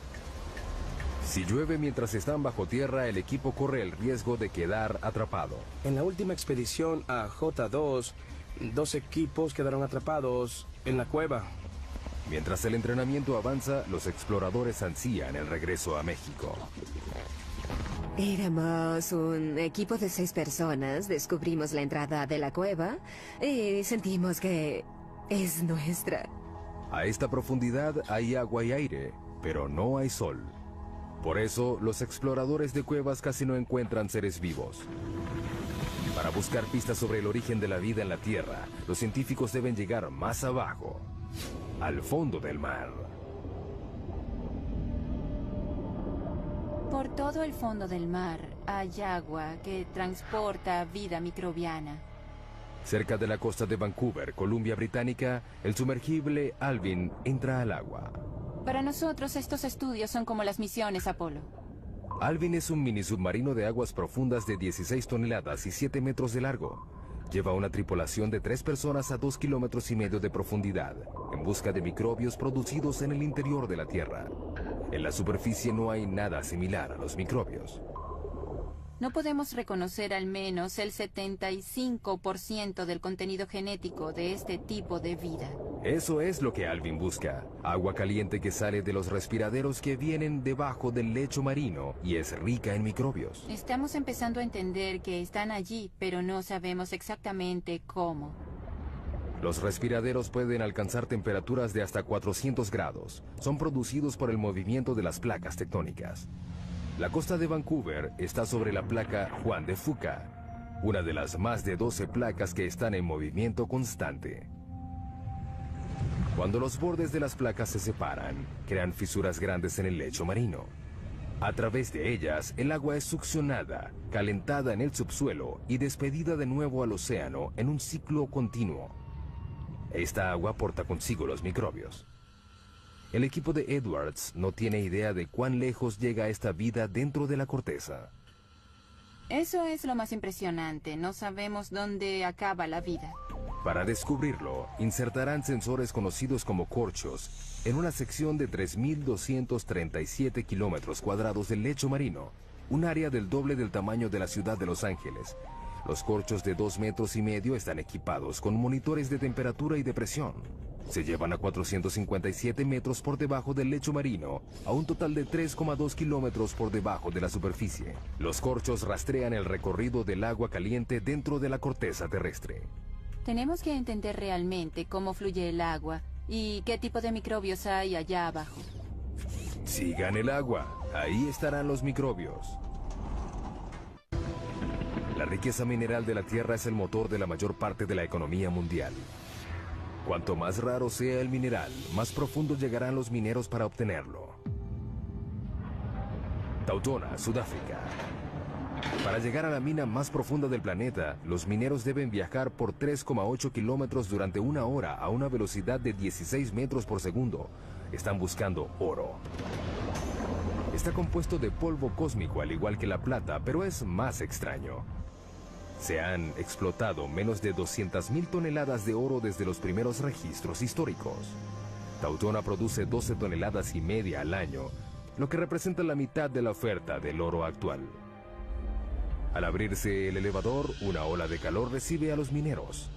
Si llueve mientras están bajo tierra, el equipo corre el riesgo de quedar atrapado. En la última expedición a J2, 2 equipos quedaron atrapados en la cueva. Mientras el entrenamiento avanza, los exploradores ansían el regreso a México. Éramos un equipo de 6 personas, descubrimos la entrada de la cueva y sentimos que es nuestra. A esta profundidad hay agua y aire, pero no hay sol. Por eso, los exploradores de cuevas casi no encuentran seres vivos. Para buscar pistas sobre el origen de la vida en la Tierra, los científicos deben llegar más abajo, al fondo del mar. Por todo el fondo del mar hay agua que transporta vida microbiana. Cerca de la costa de Vancouver, Columbia Británica, el sumergible Alvin entra al agua. Para nosotros estos estudios son como las misiones Apolo. Alvin es un mini submarino de aguas profundas de 16 toneladas y 7 metros de largo. Lleva una tripulación de 3 personas a 2,5 kilómetros de profundidad, en busca de microbios producidos en el interior de la Tierra. En la superficie no hay nada similar a los microbios. No podemos reconocer al menos el 75% del contenido genético de este tipo de vida. Eso es lo que Alvin busca. Agua caliente que sale de los respiraderos que vienen debajo del lecho marino y es rica en microbios. Estamos empezando a entender que están allí, pero no sabemos exactamente cómo. Los respiraderos pueden alcanzar temperaturas de hasta 400 grados. Son producidos por el movimiento de las placas tectónicas. La costa de Vancouver está sobre la placa Juan de Fuca, una de las más de 12 placas que están en movimiento constante. Cuando los bordes de las placas se separan, crean fisuras grandes en el lecho marino. A través de ellas, el agua es succionada, calentada en el subsuelo y despedida de nuevo al océano en un ciclo continuo. Esta agua porta consigo los microbios. El equipo de Edwards no tiene idea de cuán lejos llega esta vida dentro de la corteza. Eso es lo más impresionante. No sabemos dónde acaba la vida. Para descubrirlo, insertarán sensores conocidos como corchos en una sección de 3.237 kilómetros cuadrados del lecho marino, un área del doble del tamaño de la ciudad de Los Ángeles. Los corchos de 2,5 metros están equipados con monitores de temperatura y de presión. Se llevan a 457 metros por debajo del lecho marino, a un total de 3,2 kilómetros por debajo de la superficie. Los corchos rastrean el recorrido del agua caliente dentro de la corteza terrestre. Tenemos que entender realmente cómo fluye el agua y qué tipo de microbios hay allá abajo. Sigan el agua, ahí estarán los microbios. La riqueza mineral de la Tierra es el motor de la mayor parte de la economía mundial. Cuanto más raro sea el mineral, más profundo llegarán los mineros para obtenerlo. Tautona, Sudáfrica. Para llegar a la mina más profunda del planeta, los mineros deben viajar por 3,8 kilómetros durante 1 hora a una velocidad de 16 metros por segundo. Están buscando oro. Está compuesto de polvo cósmico al igual que la plata, pero es más extraño. Se han explotado menos de 200,000 toneladas de oro desde los primeros registros históricos. Tautona produce 12,5 toneladas al año, lo que representa la mitad de la oferta del oro actual. Al abrirse el elevador, una ola de calor recibe a los mineros.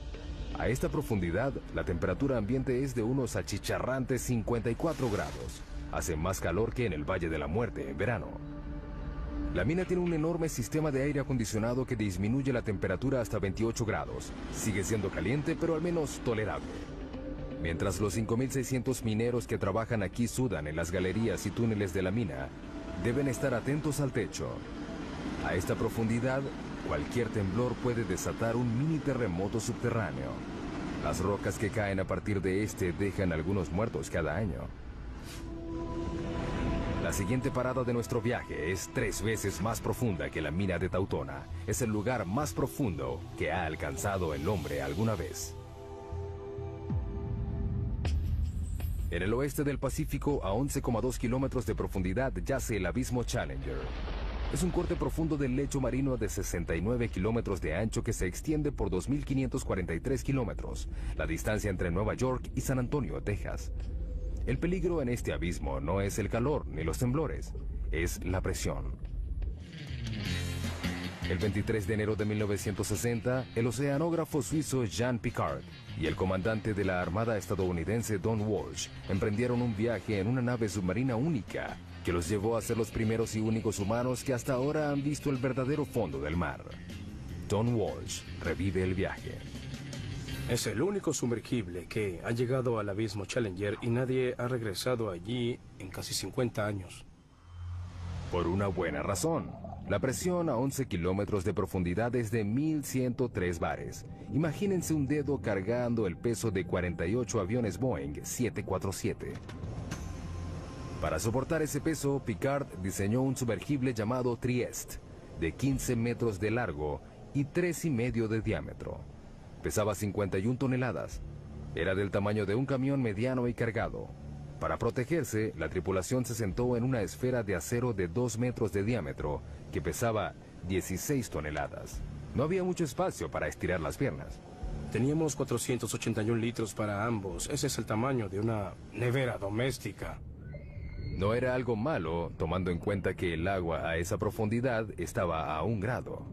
A esta profundidad, la temperatura ambiente es de unos achicharrantes 54 grados. Hace más calor que en el Valle de la Muerte en verano. La mina tiene un enorme sistema de aire acondicionado que disminuye la temperatura hasta 28 grados. Sigue siendo caliente, pero al menos tolerable. Mientras los 5.600 mineros que trabajan aquí sudan en las galerías y túneles de la mina, deben estar atentos al techo. A esta profundidad, cualquier temblor puede desatar un mini terremoto subterráneo. Las rocas que caen a partir de este dejan algunos muertos cada año. La siguiente parada de nuestro viaje es 3 veces más profunda que la mina de Tautona. Es el lugar más profundo que ha alcanzado el hombre alguna vez. En el oeste del Pacífico, a 11,2 kilómetros de profundidad, yace el abismo Challenger. Es un corte profundo del lecho marino de 69 kilómetros de ancho que se extiende por 2.543 kilómetros, la distancia entre Nueva York y San Antonio, Texas. El peligro en este abismo no es el calor ni los temblores, es la presión. El 23 de enero de 1960, el oceanógrafo suizo Jean Piccard y el comandante de la Armada estadounidense Don Walsh emprendieron un viaje en una nave submarina única que los llevó a ser los primeros y únicos humanos que hasta ahora han visto el verdadero fondo del mar. Don Walsh revive el viaje. Es el único sumergible que ha llegado al abismo Challenger y nadie ha regresado allí en casi 50 años. Por una buena razón. La presión a 11 kilómetros de profundidad es de 1.103 bares. Imagínense un dedo cargando el peso de 48 aviones Boeing 747. Para soportar ese peso, Piccard diseñó un sumergible llamado Trieste, de 15 metros de largo y 3,5 de diámetro. Pesaba 51 toneladas. Era del tamaño de un camión mediano y cargado. Para protegerse, la tripulación se sentó en una esfera de acero de 2 metros de diámetro que pesaba 16 toneladas. No había mucho espacio para estirar las piernas. Teníamos 481 litros para ambos. Ese es el tamaño de una nevera doméstica. No era algo malo, tomando en cuenta que el agua a esa profundidad estaba a 1 grado.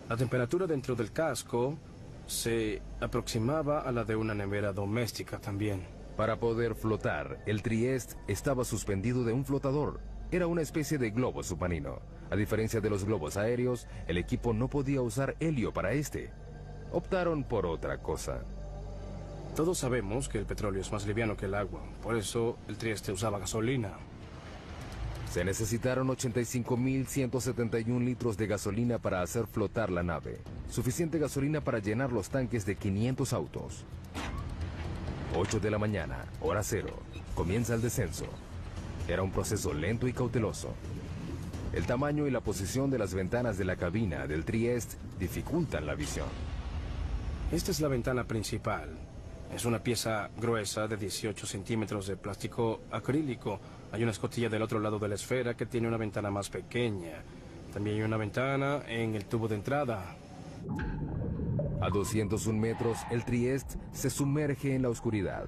La temperatura dentro del casco se aproximaba a la de una nevera doméstica también. Para poder flotar, el Trieste estaba suspendido de un flotador. Era una especie de globo submarino. A diferencia de los globos aéreos, el equipo no podía usar helio para este. Optaron por otra cosa. Todos sabemos que el petróleo es más liviano que el agua. Por eso el Trieste usaba gasolina. Se necesitaron 85.171 litros de gasolina para hacer flotar la nave. Suficiente gasolina para llenar los tanques de 500 autos. 8 de la mañana, hora cero. Comienza el descenso. Era un proceso lento y cauteloso. El tamaño y la posición de las ventanas de la cabina del Trieste dificultan la visión. Esta es la ventana principal. Es una pieza gruesa de 18 centímetros de plástico acrílico. Hay una escotilla del otro lado de la esfera que tiene una ventana más pequeña. También hay una ventana en el tubo de entrada. A 201 metros, el Trieste se sumerge en la oscuridad.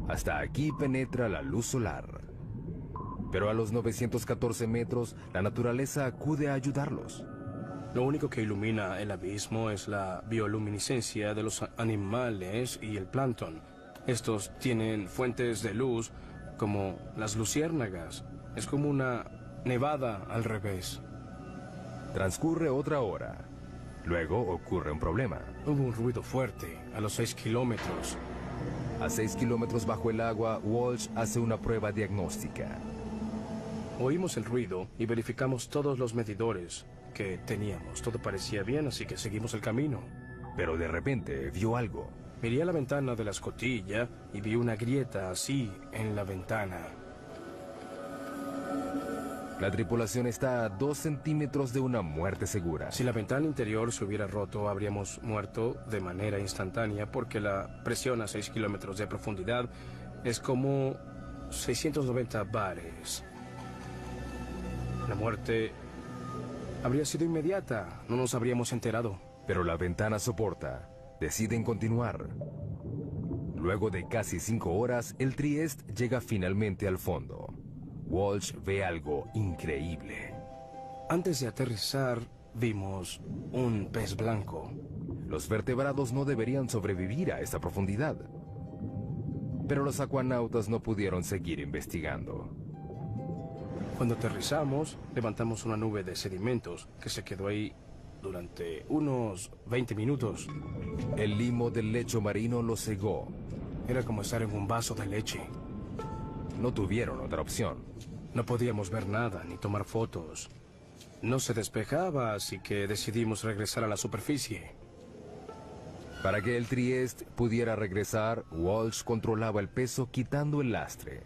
Hasta aquí penetra la luz solar. Pero a los 914 metros, la naturaleza acude a ayudarlos. Lo único que ilumina el abismo es la bioluminiscencia de los animales y el plancton. Estos tienen fuentes de luz como las luciérnagas. Es como una nevada al revés. Transcurre otra hora. Luego ocurre un problema. Hubo un ruido fuerte a los 6 kilómetros. A 6 kilómetros bajo el agua, Walsh hace una prueba diagnóstica. Oímos el ruido y verificamos todos los medidores que teníamos. Todo parecía bien, así que seguimos el camino. Pero de repente vio algo. Miré a la ventana de la escotilla y vi una grieta así en la ventana. La tripulación está a 2 centímetros de una muerte segura. Si la ventana interior se hubiera roto, habríamos muerto de manera instantánea porque la presión a 6 kilómetros de profundidad es como 690 bares. La muerte habría sido inmediata. No nos habríamos enterado. Pero la ventana soporta. Deciden continuar. Luego de casi 5 horas, el Trieste llega finalmente al fondo. Walsh ve algo increíble. Antes de aterrizar, vimos un pez blanco. Los vertebrados no deberían sobrevivir a esta profundidad. Pero los acuanautas no pudieron seguir investigando. Cuando aterrizamos, levantamos una nube de sedimentos que se quedó ahí durante unos 20 minutos. El limo del lecho marino lo cegó. Era como estar en un vaso de leche. No tuvieron otra opción. No podíamos ver nada ni tomar fotos. No se despejaba, así que decidimos regresar a la superficie. Para que el Trieste pudiera regresar, Walsh controlaba el peso quitando el lastre.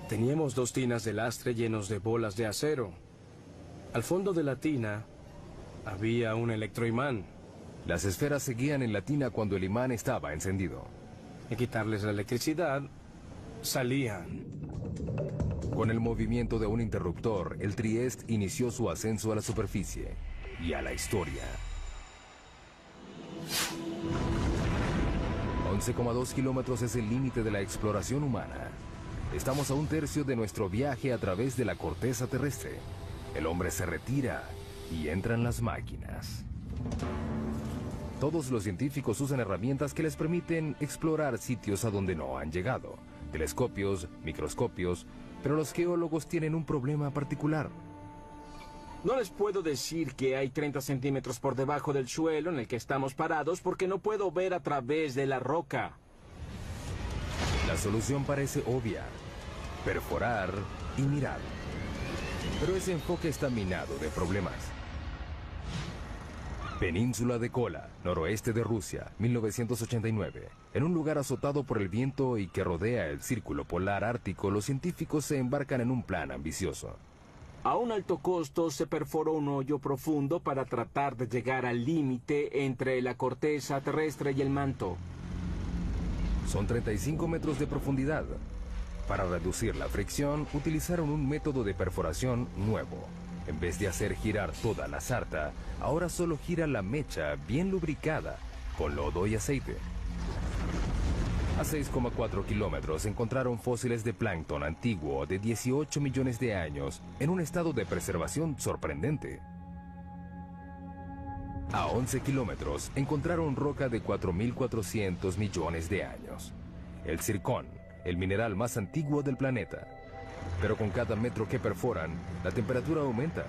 Teníamos 2 tinas de lastre llenos de bolas de acero. Al fondo de la tina había un electroimán. Las esferas seguían en la tina cuando el imán estaba encendido. Al quitarles la electricidad, salían. Con el movimiento de un interruptor, el Trieste inició su ascenso a la superficie y a la historia. 11,2 kilómetros es el límite de la exploración humana. Estamos a 1/3 de nuestro viaje a través de la corteza terrestre. El hombre se retira y entran las máquinas. Todos los científicos usan herramientas que les permiten explorar sitios a donde no han llegado. Telescopios, microscopios, pero los geólogos tienen un problema particular. No les puedo decir que hay 30 centímetros por debajo del suelo en el que estamos parados porque no puedo ver a través de la roca. La solución parece obvia: perforar y mirar. Pero ese enfoque está minado de problemas. Península de Kola, noroeste de Rusia, 1989. En un lugar azotado por el viento y que rodea el círculo polar ártico, los científicos se embarcan en un plan ambicioso. A un alto costo se perforó un hoyo profundo para tratar de llegar al límite entre la corteza terrestre y el manto. Son 35 metros de profundidad. Para reducir la fricción, utilizaron un método de perforación nuevo. En vez de hacer girar toda la sarta, ahora solo gira la mecha bien lubricada, con lodo y aceite. A 6,4 kilómetros encontraron fósiles de plancton antiguo de 18 millones de años en un estado de preservación sorprendente. A 11 kilómetros encontraron roca de 4.400 millones de años. El zircón, el mineral más antiguo del planeta. Pero con cada metro que perforan, la temperatura aumenta.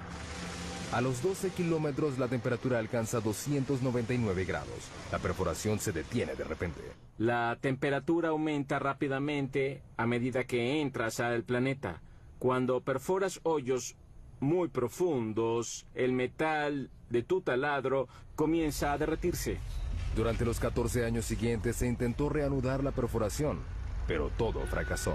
A los 12 kilómetros la temperatura alcanza 299 grados. La perforación se detiene de repente. La temperatura aumenta rápidamente a medida que entras al planeta. Cuando perforas hoyos muy profundos, el metal de tu taladro comienza a derretirse. Durante los 14 años siguientes se intentó reanudar la perforación, pero todo fracasó.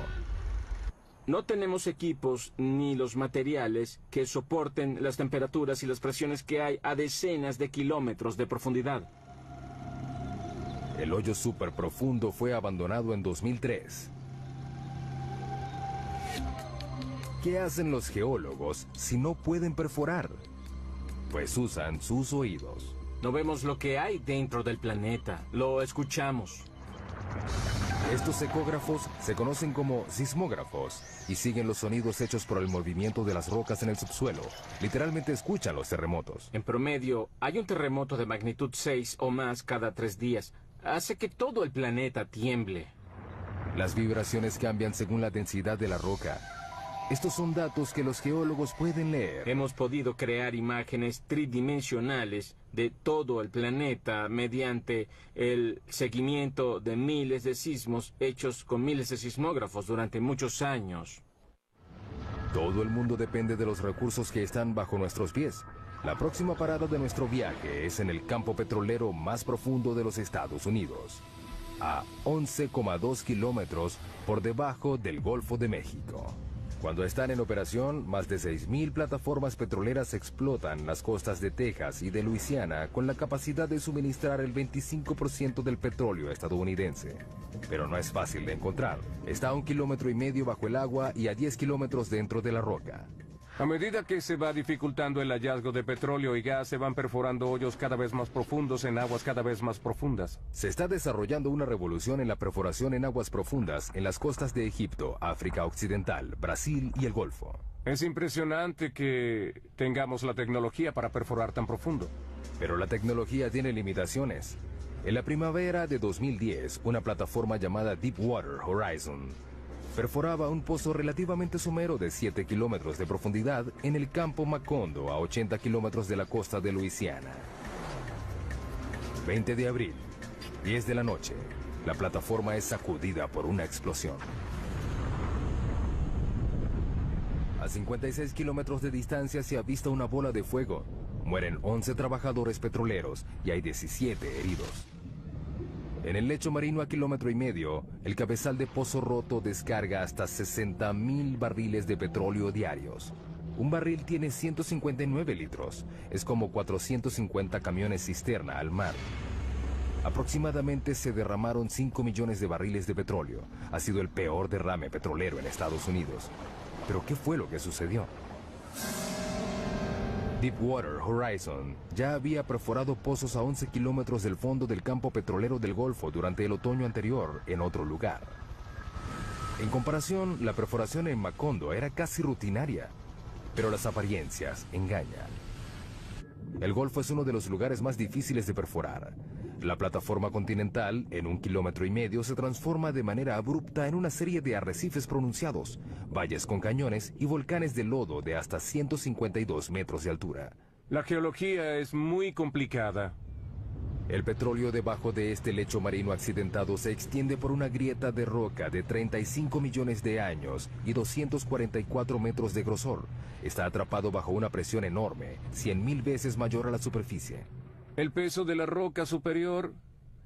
No tenemos equipos ni los materiales que soporten las temperaturas y las presiones que hay a decenas de kilómetros de profundidad. El hoyo súper profundo fue abandonado en 2003. ¿Qué hacen los geólogos si no pueden perforar? Pues usan sus oídos. No vemos lo que hay dentro del planeta, lo escuchamos. Estos ecógrafos se conocen como sismógrafos y siguen los sonidos hechos por el movimiento de las rocas en el subsuelo. Literalmente escuchan los terremotos. En promedio, hay un terremoto de magnitud 6 o más cada 3 días. Hace que todo el planeta tiemble. Las vibraciones cambian según la densidad de la roca. Estos son datos que los geólogos pueden leer. Hemos podido crear imágenes tridimensionales de todo el planeta mediante el seguimiento de miles de sismos hechos con miles de sismógrafos durante muchos años. Todo el mundo depende de los recursos que están bajo nuestros pies. La próxima parada de nuestro viaje es en el campo petrolero más profundo de los Estados Unidos, a 11,2 kilómetros por debajo del Golfo de México. Cuando están en operación, más de 6.000 plataformas petroleras explotan las costas de Texas y de Luisiana con la capacidad de suministrar el 25% del petróleo estadounidense. Pero no es fácil de encontrar. Está a 1,5 kilómetros bajo el agua y a 10 kilómetros dentro de la roca. A medida que se va dificultando el hallazgo de petróleo y gas, se van perforando hoyos cada vez más profundos en aguas cada vez más profundas. Se está desarrollando una revolución en la perforación en aguas profundas en las costas de Egipto, África Occidental, Brasil y el Golfo. Es impresionante que tengamos la tecnología para perforar tan profundo. Pero la tecnología tiene limitaciones. En la primavera de 2010, una plataforma llamada Deepwater Horizon perforaba un pozo relativamente somero de 7 kilómetros de profundidad en el campo Macondo, a 80 kilómetros de la costa de Luisiana. 20 de abril, 10 de la noche, la plataforma es sacudida por una explosión. A 56 kilómetros de distancia se avista una bola de fuego. Mueren 11 trabajadores petroleros y hay 17 heridos. En el lecho marino a 1,5 kilómetros, el cabezal de pozo roto descarga hasta 60.000 barriles de petróleo diarios. Un barril tiene 159 litros. Es como 450 camiones cisterna al mar. Aproximadamente se derramaron 5 millones de barriles de petróleo. Ha sido el peor derrame petrolero en Estados Unidos. ¿Pero qué fue lo que sucedió? Deepwater Horizon ya había perforado pozos a 11 kilómetros del fondo del campo petrolero del Golfo durante el otoño anterior, en otro lugar. En comparación, la perforación en Macondo era casi rutinaria, pero las apariencias engañan. El Golfo es uno de los lugares más difíciles de perforar. La plataforma continental, en 1,5 kilómetros, se transforma de manera abrupta en una serie de arrecifes pronunciados, valles con cañones y volcanes de lodo de hasta 152 metros de altura. La geología es muy complicada. El petróleo debajo de este lecho marino accidentado se extiende por una grieta de roca de 35 millones de años y 244 metros de grosor. Está atrapado bajo una presión enorme, 100.000 veces mayor a la superficie. El peso de la roca superior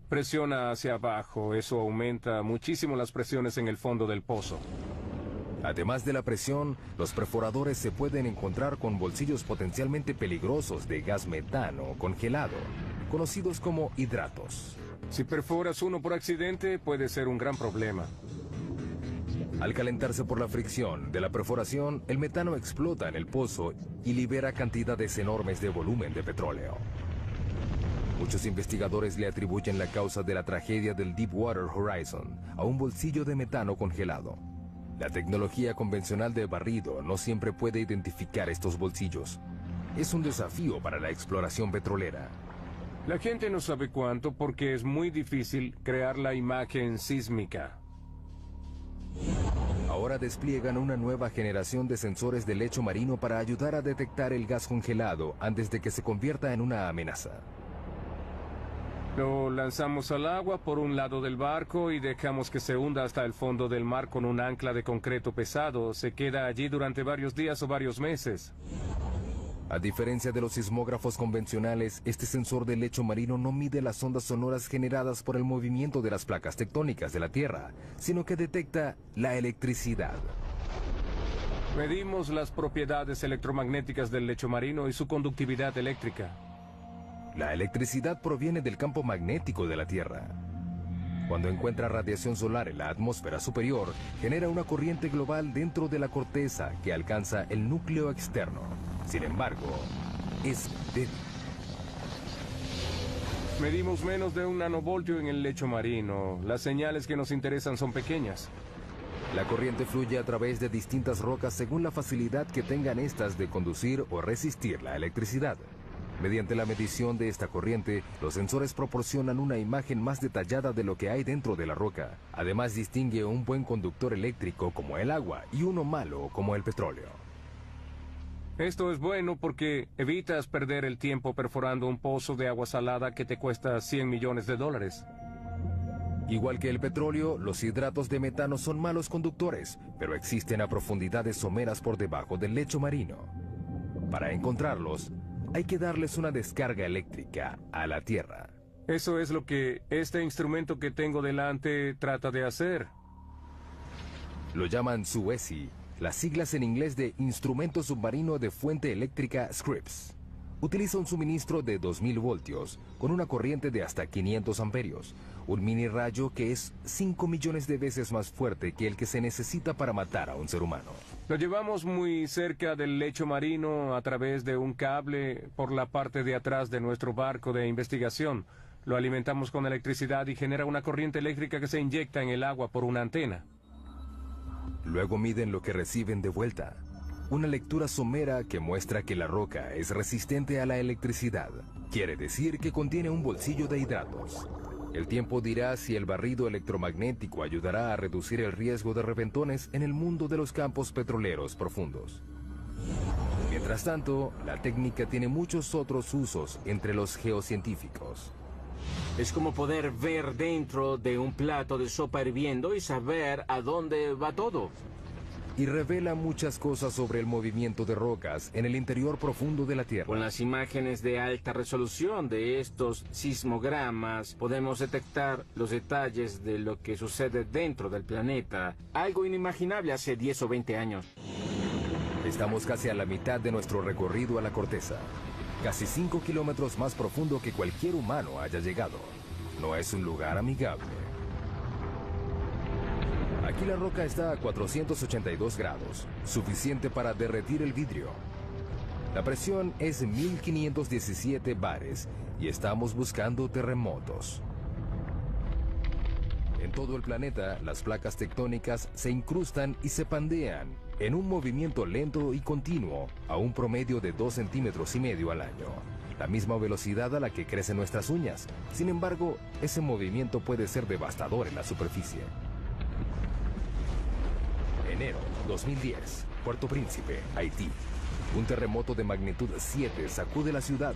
presiona hacia abajo. Eso aumenta muchísimo las presiones en el fondo del pozo. Además de la presión, los perforadores se pueden encontrar con bolsillos potencialmente peligrosos de gas metano congelado, conocidos como hidratos. Si perforas uno por accidente, puede ser un gran problema. Al calentarse por la fricción de la perforación, el metano explota en el pozo y libera cantidades enormes de volumen de petróleo. Muchos investigadores le atribuyen la causa de la tragedia del Deepwater Horizon a un bolsillo de metano congelado. La tecnología convencional de barrido no siempre puede identificar estos bolsillos. Es un desafío para la exploración petrolera. La gente no sabe cuánto porque es muy difícil crear la imagen sísmica. Ahora despliegan una nueva generación de sensores de lecho marino para ayudar a detectar el gas congelado antes de que se convierta en una amenaza. Lo lanzamos al agua por un lado del barco y dejamos que se hunda hasta el fondo del mar con un ancla de concreto pesado. Se queda allí durante varios días o varios meses. A diferencia de los sismógrafos convencionales, este sensor de lecho marino no mide las ondas sonoras generadas por el movimiento de las placas tectónicas de la Tierra, sino que detecta la electricidad. Medimos las propiedades electromagnéticas del lecho marino y su conductividad eléctrica. La electricidad proviene del campo magnético de la Tierra. Cuando encuentra radiación solar en la atmósfera superior, genera una corriente global dentro de la corteza que alcanza el núcleo externo. Sin embargo, es débil. Medimos menos de 1 nanovoltio en el lecho marino. Las señales que nos interesan son pequeñas. La corriente fluye a través de distintas rocas según la facilidad que tengan estas de conducir o resistir la electricidad. Mediante la medición de esta corriente, los sensores proporcionan una imagen más detallada de lo que hay dentro de la roca. Además, distingue un buen conductor eléctrico como el agua y uno malo como el petróleo. Esto es bueno porque evitas perder el tiempo perforando un pozo de agua salada que te cuesta $100 millones. Igual que el petróleo, los hidratos de metano son malos conductores, pero existen a profundidades someras por debajo del lecho marino. Para encontrarlos, hay que darles una descarga eléctrica a la Tierra. Eso es lo que este instrumento que tengo delante trata de hacer. Lo llaman SUESI, las siglas en inglés de Instrumento Submarino de Fuente Eléctrica Scripps. Utiliza un suministro de 2000 voltios con una corriente de hasta 500 amperios, un mini rayo que es 5 millones de veces más fuerte que el que se necesita para matar a un ser humano. Lo llevamos muy cerca del lecho marino a través de un cable por la parte de atrás de nuestro barco de investigación. Lo alimentamos con electricidad y genera una corriente eléctrica que se inyecta en el agua por una antena. Luego miden lo que reciben de vuelta. Una lectura somera que muestra que la roca es resistente a la electricidad. Quiere decir que contiene un bolsillo de hidratos. El tiempo dirá si el barrido electromagnético ayudará a reducir el riesgo de reventones en el mundo de los campos petroleros profundos. Mientras tanto, la técnica tiene muchos otros usos entre los geocientíficos. Es como poder ver dentro de un plato de sopa hirviendo y saber a dónde va todo. Y revela muchas cosas sobre el movimiento de rocas en el interior profundo de la Tierra. Con las imágenes de alta resolución de estos sismogramas, podemos detectar los detalles de lo que sucede dentro del planeta. Algo inimaginable hace 10 o 20 años. Estamos casi a la mitad de nuestro recorrido a la corteza. Casi 5 kilómetros más profundo que cualquier humano haya llegado. No es un lugar amigable. Aquí la roca está a 482 grados, suficiente para derretir el vidrio. La presión es 1517 bares y estamos buscando terremotos. En todo el planeta, las placas tectónicas se incrustan y se pandean en un movimiento lento y continuo a un promedio de 2,5 centímetros al año. La misma velocidad a la que crecen nuestras uñas. Sin embargo, ese movimiento puede ser devastador en la superficie. Enero 2010, Puerto Príncipe, Haití. Un terremoto de magnitud 7 sacude la ciudad.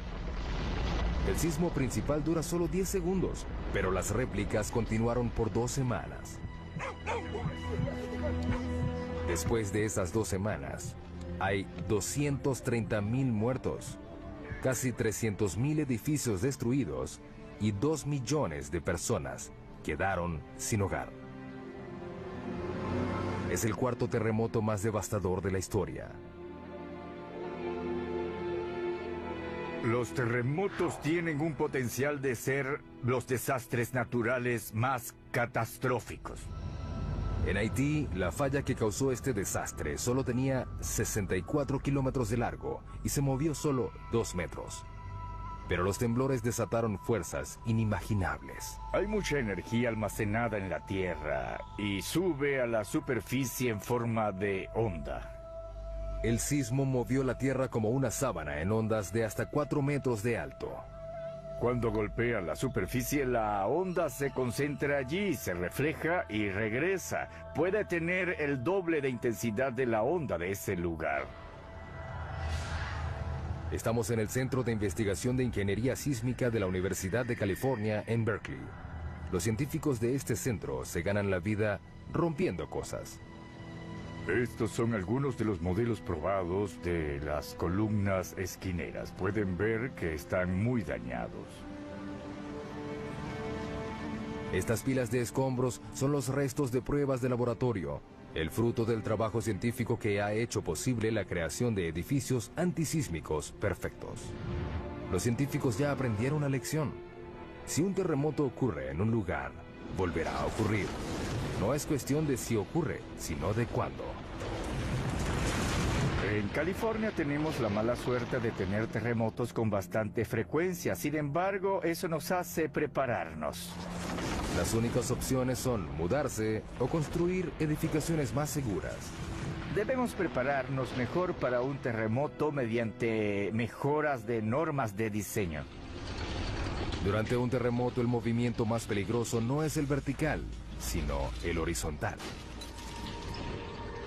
El sismo principal dura solo 10 segundos, pero las réplicas continuaron por 2 semanas. Después de esas 2 semanas, hay 230,000 muertos, casi 300,000 edificios destruidos y 2 millones de personas quedaron sin hogar. Es el cuarto terremoto más devastador de la historia. Los terremotos tienen un potencial de ser los desastres naturales más catastróficos. En Haití, la falla que causó este desastre solo tenía 64 kilómetros de largo y se movió solo 2 metros. Pero los temblores desataron fuerzas inimaginables. Hay mucha energía almacenada en la Tierra y sube a la superficie en forma de onda. El sismo movió la Tierra como una sábana en ondas de hasta 4 metros de alto. Cuando golpea la superficie, la onda se concentra allí, se refleja y regresa. Puede tener el doble de intensidad de la onda de ese lugar. Estamos en el Centro de Investigación de Ingeniería Sísmica de la Universidad de California en Berkeley. Los científicos de este centro se ganan la vida rompiendo cosas. Estos son algunos de los modelos probados de las columnas esquineras. Pueden ver que están muy dañados. Estas pilas de escombros son los restos de pruebas de laboratorio, el fruto del trabajo científico que ha hecho posible la creación de edificios antisísmicos perfectos. Los científicos ya aprendieron la lección. Si un terremoto ocurre en un lugar, volverá a ocurrir. No es cuestión de si ocurre, sino de cuándo. En California tenemos la mala suerte de tener terremotos con bastante frecuencia. Sin embargo, eso nos hace prepararnos. Las únicas opciones son mudarse o construir edificaciones más seguras. Debemos prepararnos mejor para un terremoto mediante mejoras de normas de diseño. Durante un terremoto, el movimiento más peligroso no es el vertical, sino el horizontal.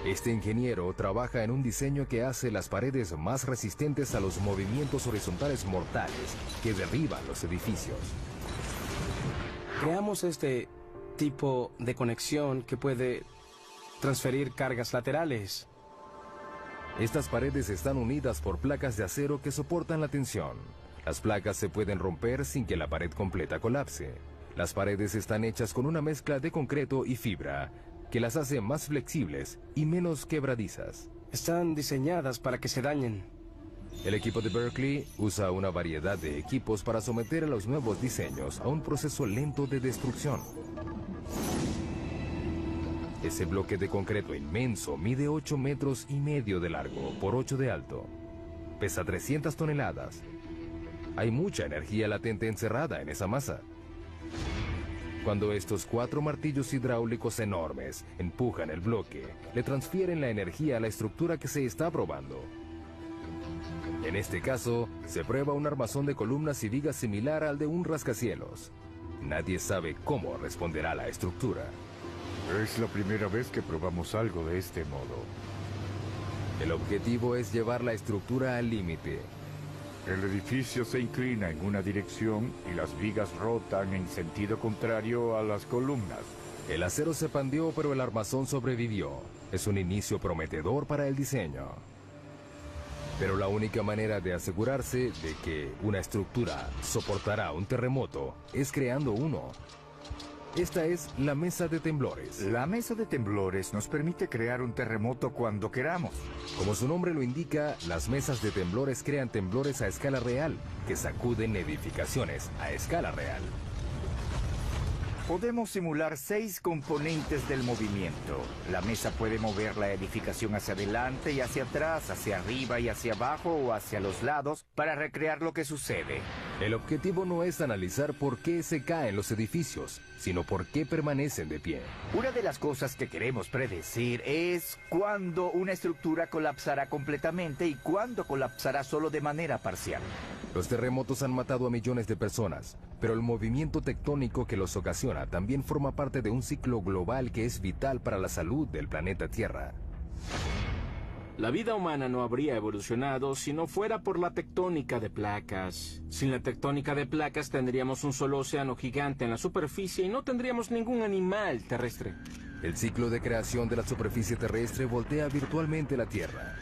Este ingeniero trabaja en un diseño que hace las paredes más resistentes a los movimientos horizontales mortales que derriban los edificios. Creamos este tipo de conexión que puede transferir cargas laterales. Estas paredes están unidas por placas de acero que soportan la tensión. Las placas se pueden romper sin que la pared completa colapse. Las paredes están hechas con una mezcla de concreto y fibra, que las hace más flexibles y menos quebradizas. Están diseñadas para que se dañen. El equipo de Berkeley usa una variedad de equipos para someter a los nuevos diseños a un proceso lento de destrucción. Ese bloque de concreto inmenso mide 8,5 metros de largo por 8 de alto. Pesa 300 toneladas. Hay mucha energía latente encerrada en esa masa. Cuando estos 4 martillos hidráulicos enormes empujan el bloque, le transfieren la energía a la estructura que se está probando. En este caso, se prueba un armazón de columnas y vigas similar al de un rascacielos. Nadie sabe cómo responderá la estructura. Es la primera vez que probamos algo de este modo. El objetivo es llevar la estructura al límite. El edificio se inclina en una dirección y las vigas rotan en sentido contrario a las columnas. El acero se pandeó, pero el armazón sobrevivió. Es un inicio prometedor para el diseño. Pero la única manera de asegurarse de que una estructura soportará un terremoto es creando uno. Esta es la mesa de temblores. La mesa de temblores nos permite crear un terremoto cuando queramos. Como su nombre lo indica, las mesas de temblores crean temblores a escala real, que sacuden edificaciones a escala real. Podemos simular 6 componentes del movimiento. La mesa puede mover la edificación hacia adelante y hacia atrás, hacia arriba y hacia abajo o hacia los lados para recrear lo que sucede. El objetivo no es analizar por qué se caen los edificios, sino por qué permanecen de pie. Una de las cosas que queremos predecir es cuándo una estructura colapsará completamente y cuándo colapsará solo de manera parcial. Los terremotos han matado a millones de personas, pero el movimiento tectónico que los ocasiona también forma parte de un ciclo global que es vital para la salud del planeta Tierra. La vida humana no habría evolucionado si no fuera por la tectónica de placas. Sin la tectónica de placas tendríamos un solo océano gigante en la superficie y no tendríamos ningún animal terrestre. El ciclo de creación de la superficie terrestre voltea virtualmente la Tierra.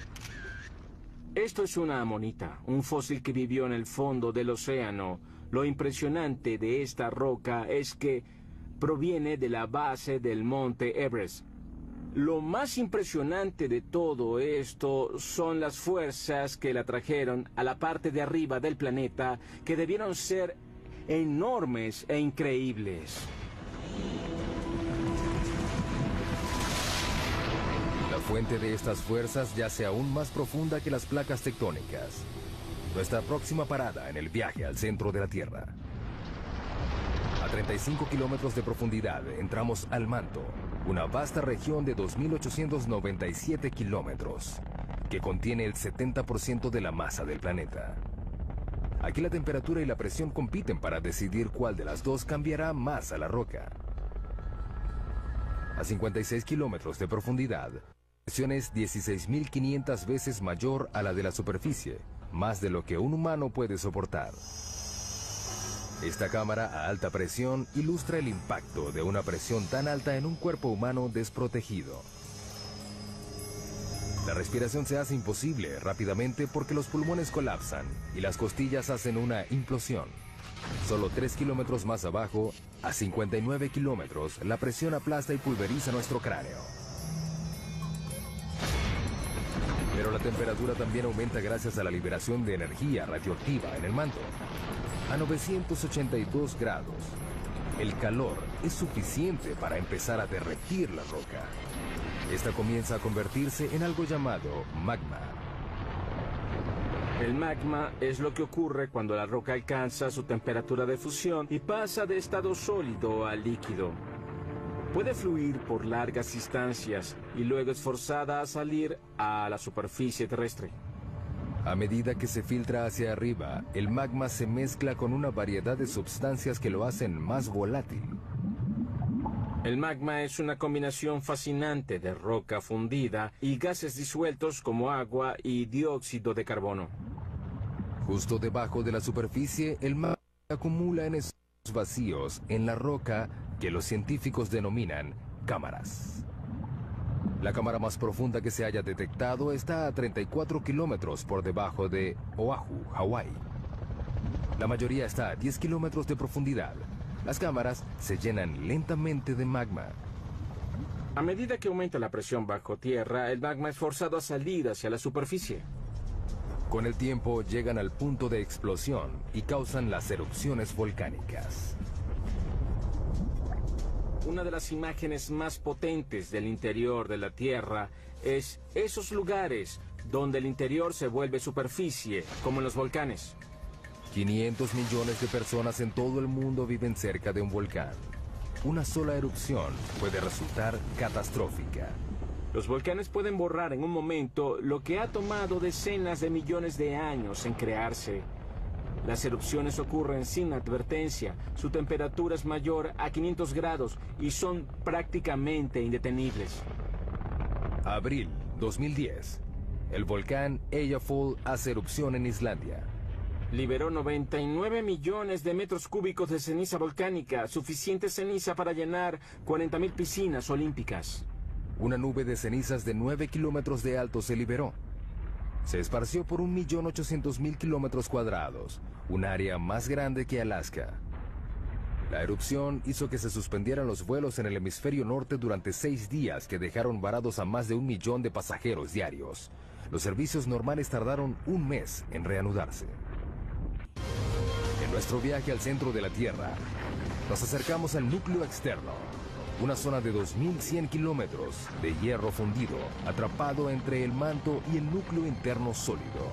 Esto es una amonita, un fósil que vivió en el fondo del océano. Lo impresionante de esta roca es que proviene de la base del monte Everest. Lo más impresionante de todo esto son las fuerzas que la trajeron a la parte de arriba del planeta, que debieron ser enormes e increíbles. La fuente de estas fuerzas yace aún más profunda que las placas tectónicas. Nuestra próxima parada en el viaje al centro de la Tierra. A 35 kilómetros de profundidad entramos al manto, una vasta región de 2.897 kilómetros, que contiene el 70% de la masa del planeta. Aquí la temperatura y la presión compiten para decidir cuál de las dos cambiará más a la roca. A 56 kilómetros de profundidad, la presión es 16.500 veces mayor a la de la superficie, más de lo que un humano puede soportar. Esta cámara a alta presión ilustra el impacto de una presión tan alta en un cuerpo humano desprotegido. La respiración se hace imposible rápidamente porque los pulmones colapsan y las costillas hacen una implosión. Solo 3 kilómetros más abajo, a 59 kilómetros, la presión aplasta y pulveriza nuestro cráneo. Pero la temperatura también aumenta gracias a la liberación de energía radioactiva en el manto. A 982 grados, el calor es suficiente para empezar a derretir la roca. Esta comienza a convertirse en algo llamado magma. El magma es lo que ocurre cuando la roca alcanza su temperatura de fusión y pasa de estado sólido a líquido. Puede fluir por largas distancias y luego es forzada a salir a la superficie terrestre. A medida que se filtra hacia arriba, el magma se mezcla con una variedad de sustancias que lo hacen más volátil. El magma es una combinación fascinante de roca fundida y gases disueltos como agua y dióxido de carbono. Justo debajo de la superficie, el magma se acumula en esos vacíos en la roca que los científicos denominan cámaras. La cámara más profunda que se haya detectado está a 34 kilómetros por debajo de Oahu, Hawái. La mayoría está a 10 kilómetros de profundidad. Las cámaras se llenan lentamente de magma. A medida que aumenta la presión bajo tierra, el magma es forzado a salir hacia la superficie. Con el tiempo llegan al punto de explosión y causan las erupciones volcánicas. Una de las imágenes más potentes del interior de la Tierra es esos lugares donde el interior se vuelve superficie, como en los volcanes. 500 millones de personas en todo el mundo viven cerca de un volcán. Una sola erupción puede resultar catastrófica. Los volcanes pueden borrar en un momento lo que ha tomado decenas de millones de años en crearse. Las erupciones ocurren sin advertencia, su temperatura es mayor a 500 grados y son prácticamente indetenibles. Abril 2010. El volcán Eyjafjall hace erupción en Islandia. Liberó 99 millones de metros cúbicos de ceniza volcánica, suficiente ceniza para llenar 40.000 piscinas olímpicas. Una nube de cenizas de 9 kilómetros de alto se liberó. Se esparció por 1.800.000 kilómetros cuadrados, un área más grande que Alaska. La erupción hizo que se suspendieran los vuelos en el hemisferio norte durante 6 días que dejaron varados a más de 1 millón de pasajeros diarios. Los servicios normales tardaron un mes en reanudarse. En nuestro viaje al centro de la Tierra, nos acercamos al núcleo externo, una zona de 2.100 kilómetros de hierro fundido, atrapado entre el manto y el núcleo interno sólido.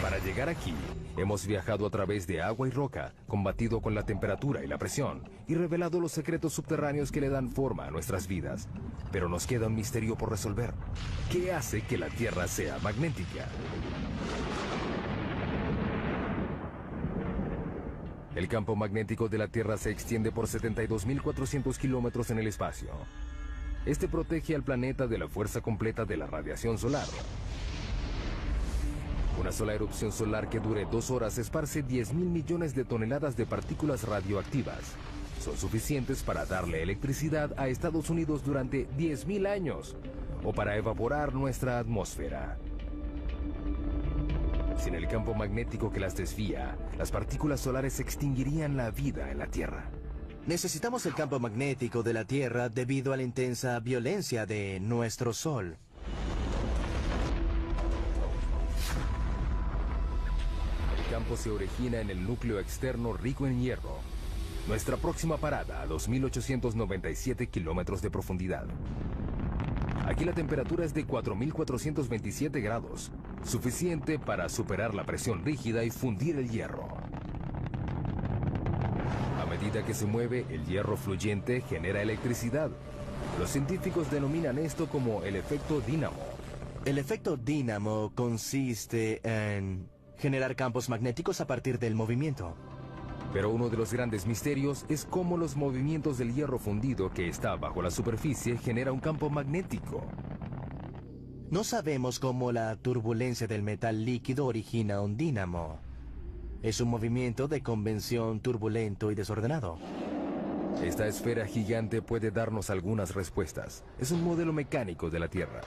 Para llegar aquí, hemos viajado a través de agua y roca, combatido con la temperatura y la presión, y revelado los secretos subterráneos que le dan forma a nuestras vidas. Pero nos queda un misterio por resolver. ¿Qué hace que la Tierra sea magnética? El campo magnético de la Tierra se extiende por 72.400 kilómetros en el espacio. Este protege al planeta de la fuerza completa de la radiación solar. Una sola erupción solar que dure 2 horas esparce 10.000 millones de toneladas de partículas radioactivas. Son suficientes para darle electricidad a Estados Unidos durante 10.000 años, o para evaporar nuestra atmósfera. Sin el campo magnético que las desvía, las partículas solares extinguirían la vida en la Tierra. Necesitamos el campo magnético de la Tierra debido a la intensa violencia de nuestro Sol. El campo se origina en el núcleo externo rico en hierro. Nuestra próxima parada a 2.897 kilómetros de profundidad. Aquí la temperatura es de 4.427 grados, suficiente para superar la presión rígida y fundir el hierro. A medida que se mueve, el hierro fluyente genera electricidad. Los científicos denominan esto como el efecto dínamo. El efecto dínamo consiste en generar campos magnéticos a partir del movimiento. Pero uno de los grandes misterios es cómo los movimientos del hierro fundido que está bajo la superficie genera un campo magnético. No sabemos cómo la turbulencia del metal líquido origina un dínamo. Es un movimiento de convención turbulento y desordenado. Esta esfera gigante puede darnos algunas respuestas. Es un modelo mecánico de la Tierra.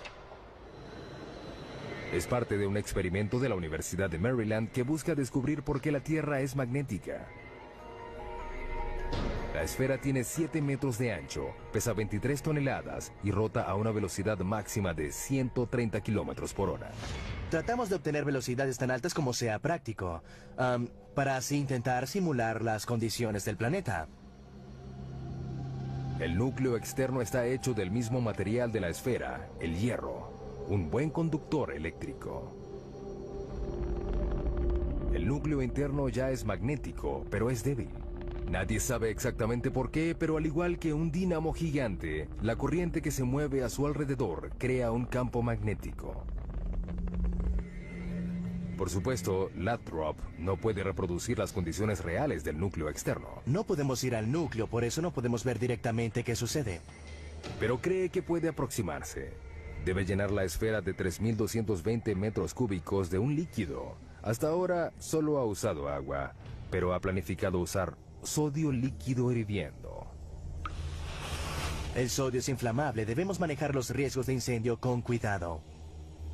Es parte de un experimento de la Universidad de Maryland que busca descubrir por qué la Tierra es magnética. La esfera tiene 7 metros de ancho, pesa 23 toneladas y rota a una velocidad máxima de 130 kilómetros por hora. Tratamos de obtener velocidades tan altas como sea práctico, para así intentar simular las condiciones del planeta. El núcleo externo está hecho del mismo material de la esfera, el hierro, un buen conductor eléctrico. El núcleo interno ya es magnético, pero es débil. Nadie sabe exactamente por qué, pero al igual que un dínamo gigante, la corriente que se mueve a su alrededor crea un campo magnético. Por supuesto, Lathrop no puede reproducir las condiciones reales del núcleo externo. No podemos ir al núcleo, por eso no podemos ver directamente qué sucede. Pero cree que puede aproximarse. Debe llenar la esfera de 3.220 metros cúbicos de un líquido. Hasta ahora solo ha usado agua, pero ha planificado usar sodio líquido hirviendo. El sodio es inflamable, debemos manejar los riesgos de incendio con cuidado.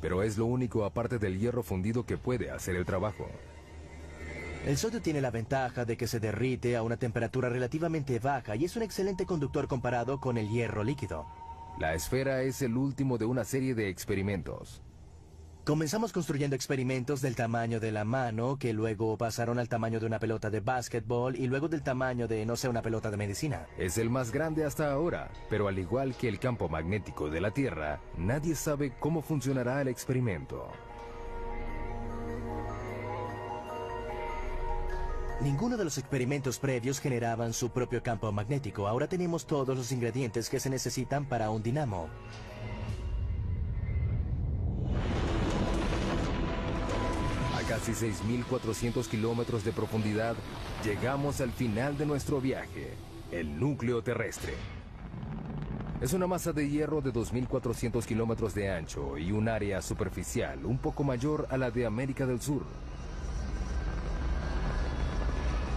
Pero es lo único aparte del hierro fundido que puede hacer el trabajo. El sodio tiene la ventaja de que se derrite a una temperatura relativamente baja y es un excelente conductor comparado con el hierro líquido. La esfera es el último de una serie de experimentos. Comenzamos construyendo experimentos del tamaño de la mano, que luego pasaron al tamaño de una pelota de básquetbol y luego del tamaño de, no sé, una pelota de medicina. Es el más grande hasta ahora, pero al igual que el campo magnético de la Tierra, nadie sabe cómo funcionará el experimento. Ninguno de los experimentos previos generaban su propio campo magnético. Ahora tenemos todos los ingredientes que se necesitan para un dinamo. Casi 6.400 kilómetros de profundidad, llegamos al final de nuestro viaje, el núcleo terrestre. Es una masa de hierro de 2.400 kilómetros de ancho y un área superficial un poco mayor a la de América del Sur.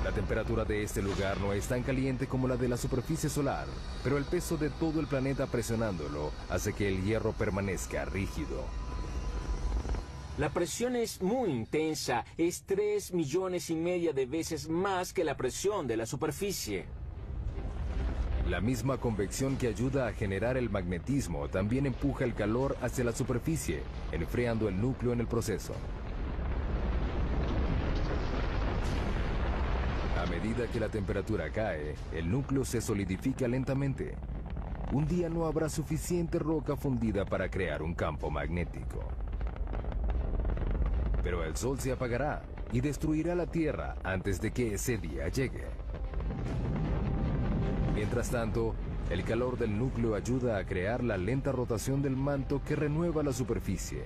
La temperatura de este lugar no es tan caliente como la de la superficie solar, pero el peso de todo el planeta presionándolo hace que el hierro permanezca rígido. La presión es muy intensa, es 3,5 millones de veces más que la presión de la superficie. La misma convección que ayuda a generar el magnetismo también empuja el calor hacia la superficie, enfriando el núcleo en el proceso. A medida que la temperatura cae, el núcleo se solidifica lentamente. Un día no habrá suficiente roca fundida para crear un campo magnético. Pero el sol se apagará y destruirá la Tierra antes de que ese día llegue. Mientras tanto, el calor del núcleo ayuda a crear la lenta rotación del manto que renueva la superficie.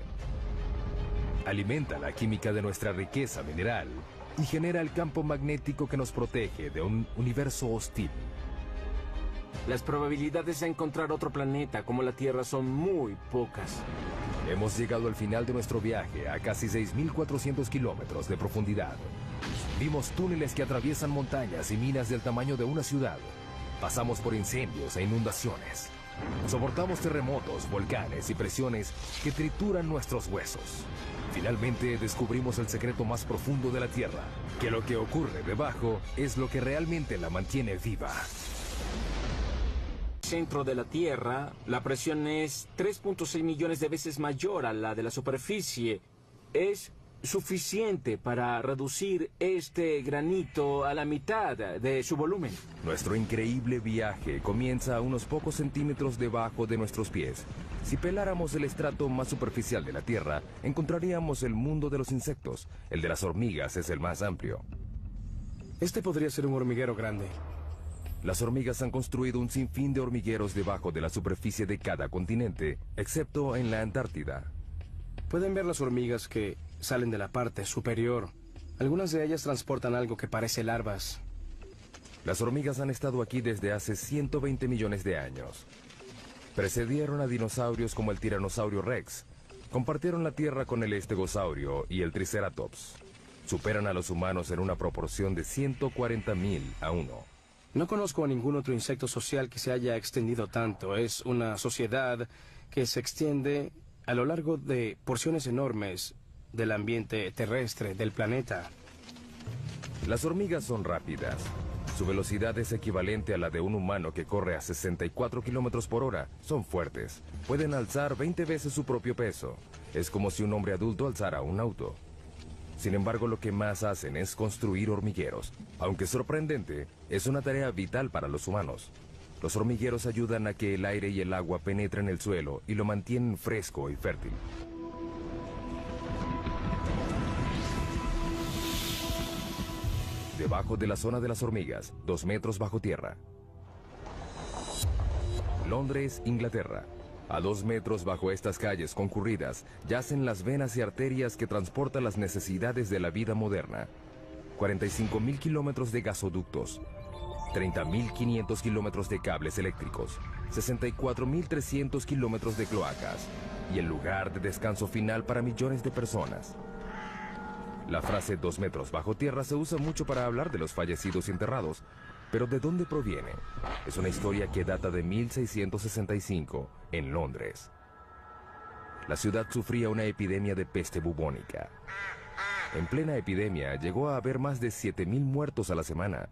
Alimenta la química de nuestra riqueza mineral y genera el campo magnético que nos protege de un universo hostil. Las probabilidades de encontrar otro planeta como la Tierra son muy pocas. Hemos llegado al final de nuestro viaje a casi 6.400 kilómetros de profundidad. Vimos túneles que atraviesan montañas y minas del tamaño de una ciudad. Pasamos por incendios e inundaciones. Soportamos terremotos, volcanes y presiones que trituran nuestros huesos. Finalmente descubrimos el secreto más profundo de la Tierra, que lo que ocurre debajo es lo que realmente la mantiene viva. Centro de la Tierra, la presión es 3.6 millones de veces mayor a la de la superficie. Es suficiente para reducir este granito a la mitad de su volumen. Nuestro increíble viaje comienza a unos pocos centímetros debajo de nuestros pies. Si peláramos el estrato más superficial de la Tierra, encontraríamos el mundo de los insectos. El de las hormigas es el más amplio. Este podría ser un hormiguero grande. Las hormigas han construido un sinfín de hormigueros debajo de la superficie de cada continente, excepto en la Antártida. Pueden ver las hormigas que salen de la parte superior. Algunas de ellas transportan algo que parece larvas. Las hormigas han estado aquí desde hace 120 millones de años. Precedieron a dinosaurios como el tiranosaurio Rex. Compartieron la Tierra con el estegosaurio y el triceratops. Superan a los humanos en una proporción de 140.000 a 1. No conozco a ningún otro insecto social que se haya extendido tanto. Es una sociedad que se extiende a lo largo de porciones enormes del ambiente terrestre del planeta. Las hormigas son rápidas. Su velocidad es equivalente a la de un humano que corre a 64 kilómetros por hora. Son fuertes. Pueden alzar 20 veces su propio peso. Es como si un hombre adulto alzara un auto. Sin embargo, lo que más hacen es construir hormigueros. Aunque sorprendente, es una tarea vital para los humanos. Los hormigueros ayudan a que el aire y el agua penetren el suelo y lo mantienen fresco y fértil. Debajo de la zona de las hormigas, 2 metros bajo tierra. Londres, Inglaterra. A 2 metros bajo estas calles concurridas, yacen las venas y arterias que transportan las necesidades de la vida moderna. 45.000 kilómetros de gasoductos, 30.500 kilómetros de cables eléctricos, 64.300 kilómetros de cloacas y el lugar de descanso final para millones de personas. La frase 2 metros bajo tierra se usa mucho para hablar de los fallecidos y enterrados. ¿Pero de dónde proviene? Es una historia que data de 1665, en Londres. La ciudad sufría una epidemia de peste bubónica. En plena epidemia llegó a haber más de 7.000 muertos a la semana.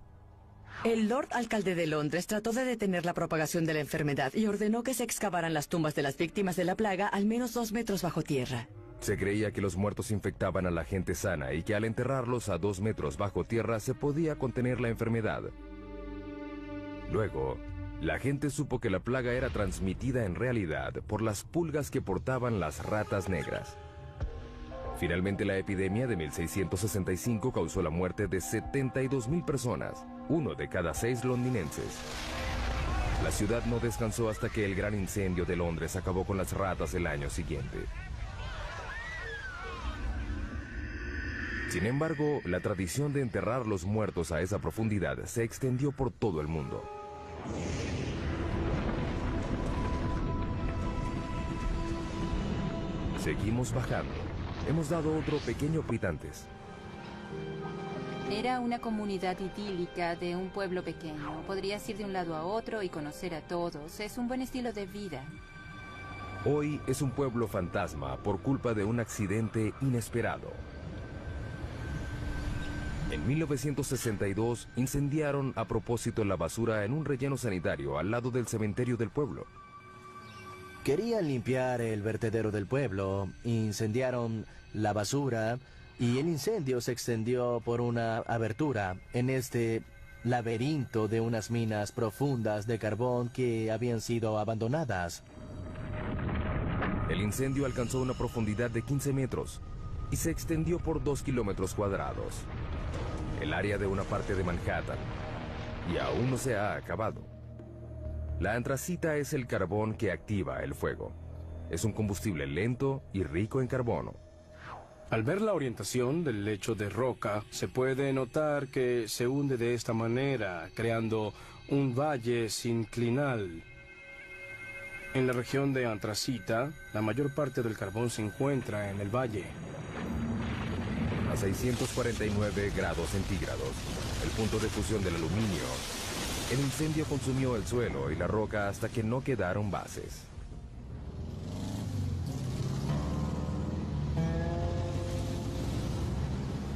El Lord Alcalde de Londres trató de detener la propagación de la enfermedad y ordenó que se excavaran las tumbas de las víctimas de la plaga al menos 2 metros bajo tierra. Se creía que los muertos infectaban a la gente sana y que al enterrarlos a 2 metros bajo tierra se podía contener la enfermedad. Luego, la gente supo que la plaga era transmitida en realidad por las pulgas que portaban las ratas negras. Finalmente, la epidemia de 1665 causó la muerte de 72.000 personas, 1 de cada 6 londinenses. La ciudad no descansó hasta que el gran incendio de Londres acabó con las ratas el año siguiente. Sin embargo, la tradición de enterrar los muertos a esa profundidad se extendió por todo el mundo. Seguimos bajando. Hemos dado otro pequeño Pitantes. Era una comunidad idílica de un pueblo pequeño. Podrías ir de un lado a otro y conocer a todos. Es un buen estilo de vida. Hoy es un pueblo fantasma por culpa de un accidente inesperado. En 1962 incendiaron a propósito la basura en un relleno sanitario al lado del cementerio del pueblo. Querían limpiar el vertedero del pueblo, incendiaron la basura y el incendio se extendió por una abertura en este laberinto de unas minas profundas de carbón que habían sido abandonadas. El incendio alcanzó una profundidad de 15 metros y se extendió por 2 kilómetros cuadrados. El área de una parte de Manhattan, y aún no se ha acabado. La antracita es el carbón que activa el fuego. Es un combustible lento y rico en carbono. Al ver la orientación del lecho de roca, se puede notar que se hunde de esta manera, creando un valle sinclinal. En la región de antracita, la mayor parte del carbón se encuentra en el valle. A 649 grados centígrados, el punto de fusión del aluminio El incendio consumió el suelo y la roca hasta que no quedaron bases.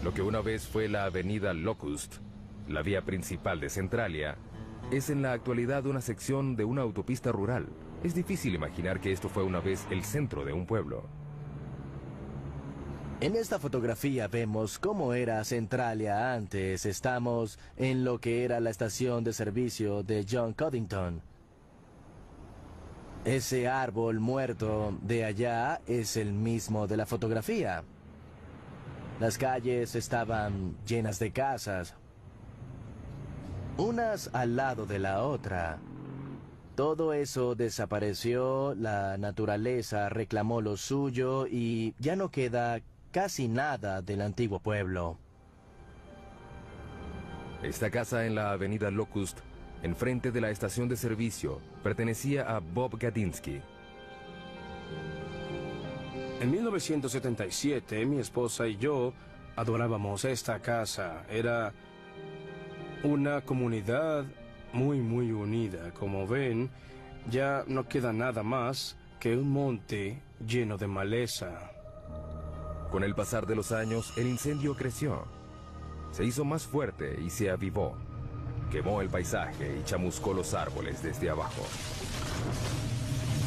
Lo que una vez fue la avenida Locust, la vía principal de Centralia, es en la actualidad una sección de una autopista rural. Es difícil imaginar que esto fue una vez el centro de un pueblo. En esta fotografía vemos cómo era Centralia antes. Estamos en lo que era la estación de servicio de John Coddington. Ese árbol muerto de allá es el mismo de la fotografía. Las calles estaban llenas de casas, unas al lado de la otra. Todo eso desapareció, la naturaleza reclamó lo suyo y ya no queda casi nada del antiguo pueblo. Esta casa en la avenida Locust, enfrente de la estación de servicio, pertenecía a Bob Gadinsky. En 1977, mi esposa y yo adorábamos esta casa. Era una comunidad muy unida. Como ven, ya no queda nada más que un monte lleno de maleza. Con el pasar de los años, el incendio creció. Se hizo más fuerte y se avivó. Quemó el paisaje y chamuscó los árboles desde abajo.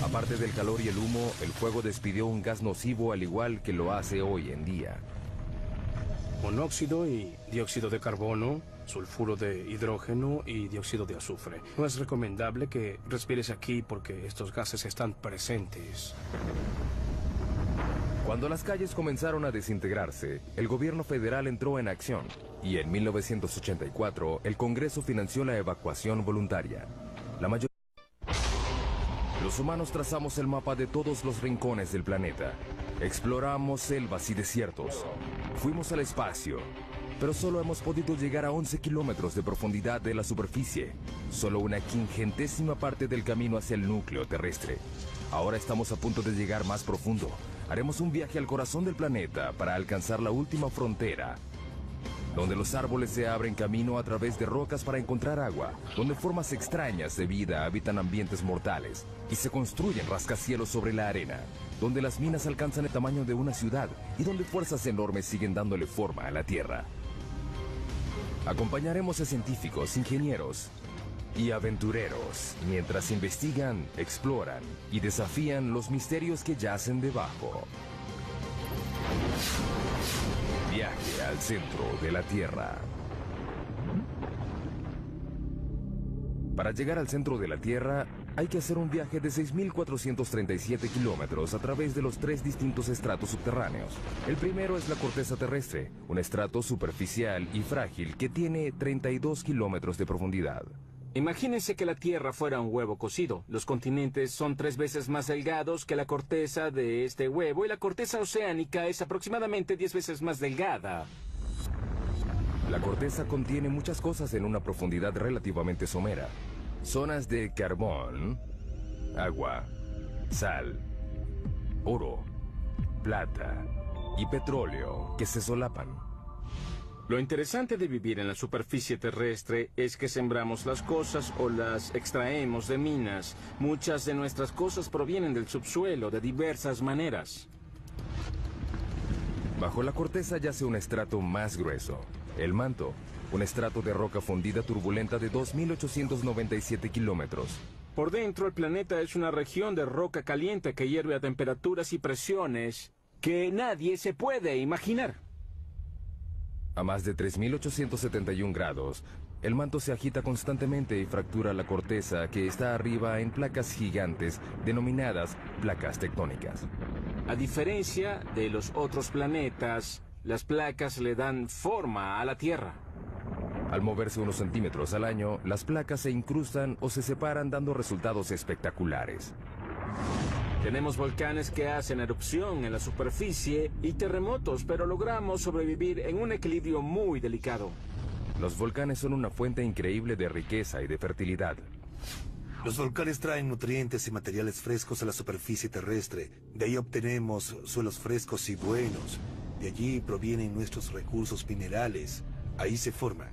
Aparte del calor y el humo, el fuego despidió un gas nocivo al igual que lo hace hoy en día. Monóxido y dióxido de carbono, sulfuro de hidrógeno y dióxido de azufre. No es recomendable que respires aquí porque estos gases están presentes. Cuando las calles comenzaron a desintegrarse, el gobierno federal entró en acción y en 1984 el Congreso financió la evacuación voluntaria. Los humanos trazamos el mapa de todos los rincones del planeta. Exploramos selvas y desiertos. Fuimos al espacio, pero solo hemos podido llegar a 11 kilómetros de profundidad de la superficie. Solo una quingentésima parte del camino hacia el núcleo terrestre. Ahora estamos a punto de llegar más profundo. Haremos un viaje al corazón del planeta para alcanzar la última frontera, donde los árboles se abren camino a través de rocas para encontrar agua, donde formas extrañas de vida habitan ambientes mortales y se construyen rascacielos sobre la arena, donde las minas alcanzan el tamaño de una ciudad y donde fuerzas enormes siguen dándole forma a la Tierra. Acompañaremos a científicos, ingenieros y aventureros mientras investigan, exploran y desafían los misterios que yacen debajo. Viaje al centro de la Tierra. Para llegar al centro de la Tierra, hay que hacer un viaje de 6.437 kilómetros a través de los 3 distintos estratos subterráneos. El primero es la corteza terrestre, un estrato superficial y frágil que tiene 32 kilómetros de profundidad. Imagínense que la Tierra fuera un huevo cocido. Los continentes son 3 veces más delgados que la corteza de este huevo y la corteza oceánica es aproximadamente 10 veces más delgada. La corteza contiene muchas cosas en una profundidad relativamente somera. Zonas de carbón, agua, sal, oro, plata y petróleo que se solapan. Lo interesante de vivir en la superficie terrestre es que sembramos las cosas o las extraemos de minas. Muchas de nuestras cosas provienen del subsuelo de diversas maneras. Bajo la corteza yace un estrato más grueso, el manto, un estrato de roca fundida turbulenta de 2.897 kilómetros. Por dentro, el planeta es una región de roca caliente que hierve a temperaturas y presiones que nadie se puede imaginar. A más de 3.871 grados, el manto se agita constantemente y fractura la corteza que está arriba en placas gigantes denominadas placas tectónicas. A diferencia de los otros planetas, las placas le dan forma a la Tierra. Al moverse unos centímetros al año, las placas se incrustan o se separan dando resultados espectaculares. Tenemos volcanes que hacen erupción en la superficie y terremotos, pero logramos sobrevivir en un equilibrio muy delicado. Los volcanes son una fuente increíble de riqueza y de fertilidad. Los volcanes traen nutrientes y materiales frescos a la superficie terrestre. De ahí obtenemos suelos frescos y buenos. De allí provienen nuestros recursos minerales. Ahí se forman.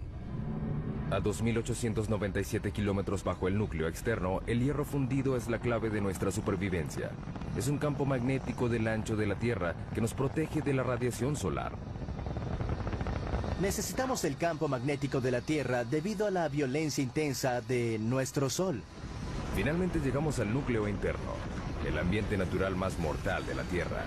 A 2.897 kilómetros bajo el núcleo externo, el hierro fundido es la clave de nuestra supervivencia. Es un campo magnético del ancho de la Tierra que nos protege de la radiación solar. Necesitamos el campo magnético de la Tierra debido a la violencia intensa de nuestro Sol. Finalmente llegamos al núcleo interno, el ambiente natural más mortal de la Tierra.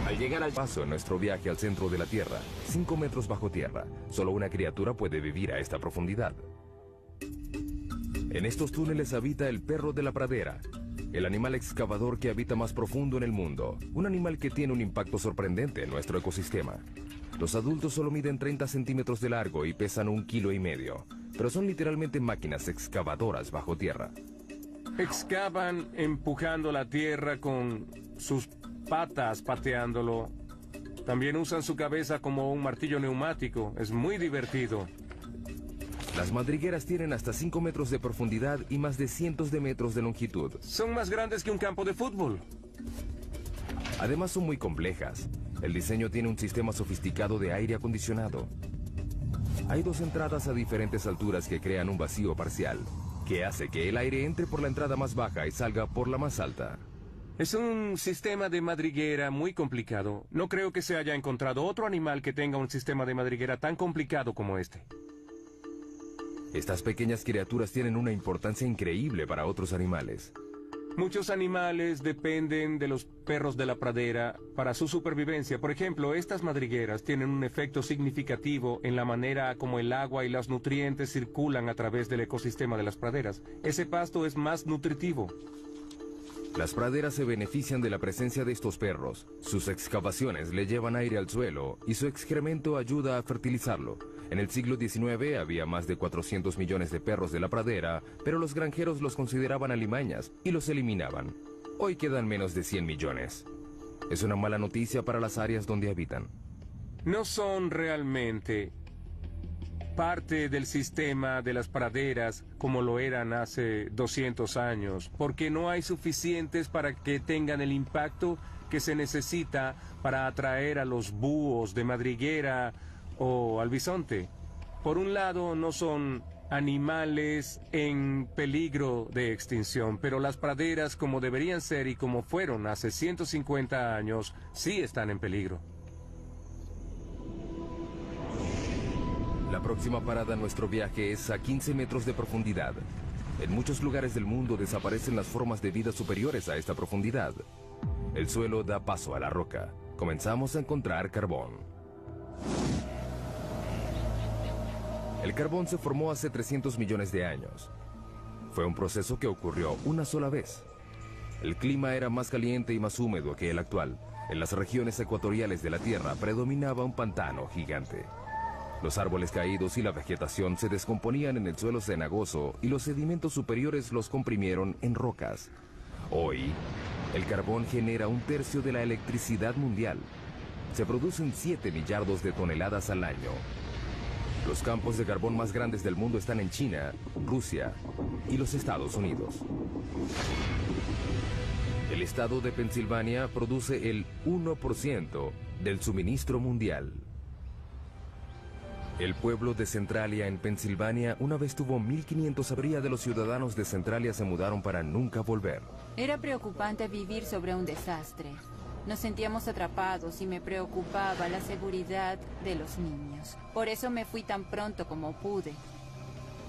Al llegar al paso en nuestro viaje al centro de la Tierra, 5 metros bajo tierra, solo una criatura puede vivir a esta profundidad. En estos túneles habita el perro de la pradera, el animal excavador que habita más profundo en el mundo, un animal que tiene un impacto sorprendente en nuestro ecosistema. Los adultos solo miden 30 centímetros de largo y pesan 1,5 kilos, pero son literalmente máquinas excavadoras bajo tierra. Excavan empujando la tierra con sus patas pateándolo. También usan su cabeza como un martillo neumático. Es muy divertido. Las madrigueras tienen hasta 5 metros de profundidad y más de cientos de metros de longitud. Son más grandes que un campo de fútbol. Además son muy complejas. El diseño tiene un sistema sofisticado de aire acondicionado. Hay 2 entradas a diferentes alturas que crean un vacío parcial, que hace que el aire entre por la entrada más baja y salga por la más alta. Es un sistema de madriguera muy complicado. No creo que se haya encontrado otro animal que tenga un sistema de madriguera tan complicado como este. Estas pequeñas criaturas tienen una importancia increíble para otros animales. Muchos animales dependen de los perros de la pradera para su supervivencia. Por ejemplo, estas madrigueras tienen un efecto significativo en la manera como el agua y los nutrientes circulan a través del ecosistema de las praderas. Ese pasto es más nutritivo. Las praderas se benefician de la presencia de estos perros. Sus excavaciones le llevan aire al suelo y su excremento ayuda a fertilizarlo. En el siglo XIX había más de 400 millones de perros de la pradera, pero los granjeros los consideraban alimañas y los eliminaban. Hoy quedan menos de 100 millones. Es una mala noticia para las áreas donde habitan. No son realmente parte del sistema de las praderas como lo eran hace 200 años, porque no hay suficientes para que tengan el impacto que se necesita para atraer a los búhos de madriguera o al bisonte. Por un lado, no son animales en peligro de extinción, pero las praderas, como deberían ser y como fueron hace 150 años, sí están en peligro. La próxima parada en nuestro viaje es a 15 metros de profundidad. En muchos lugares del mundo desaparecen las formas de vida superiores a esta profundidad. El suelo da paso a la roca. Comenzamos a encontrar carbón. El carbón se formó hace 300 millones de años. Fue un proceso que ocurrió una sola vez. El clima era más caliente y más húmedo que el actual. En las regiones ecuatoriales de la Tierra predominaba un pantano gigante. Los árboles caídos y la vegetación se descomponían en el suelo cenagoso y los sedimentos superiores los comprimieron en rocas. Hoy, el carbón genera 1/3 de la electricidad mundial. Se producen 7 millardos de toneladas al año. Los campos de carbón más grandes del mundo están en China, Rusia y los Estados Unidos. El estado de Pensilvania produce el 1% del suministro mundial. El pueblo de Centralia en Pensilvania una vez tuvo 1.500 habría de los ciudadanos de Centralia se mudaron para nunca volver. Era preocupante vivir sobre un desastre. Nos sentíamos atrapados y me preocupaba la seguridad de los niños. Por eso me fui tan pronto como pude.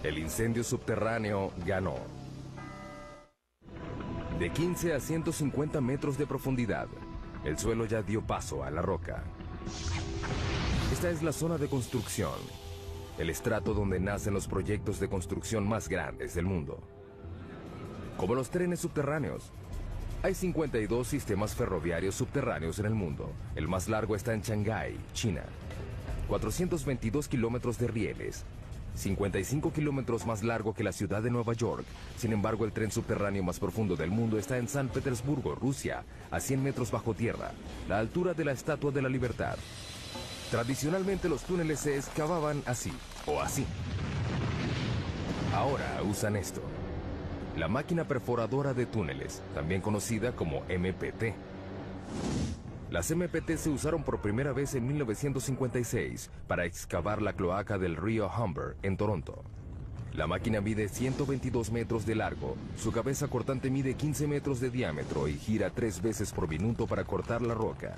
El incendio subterráneo ganó. De 15 a 150 metros de profundidad, el suelo ya dio paso a la roca. Esta es la zona de construcción, el estrato donde nacen los proyectos de construcción más grandes del mundo. Como los trenes subterráneos, hay 52 sistemas ferroviarios subterráneos en el mundo. El más largo está en Shanghái, China. 422 kilómetros de rieles, 55 kilómetros más largo que la ciudad de Nueva York. Sin embargo, el tren subterráneo más profundo del mundo está en San Petersburgo, Rusia, a 100 metros bajo tierra, la altura de la Estatua de la Libertad. Tradicionalmente los túneles se excavaban así, o así. Ahora usan esto. La máquina perforadora de túneles, también conocida como MPT. Las MPT se usaron por primera vez en 1956 para excavar la cloaca del río Humber en Toronto. La máquina mide 122 metros de largo, su cabeza cortante mide 15 metros de diámetro y gira 3 veces por minuto para cortar la roca.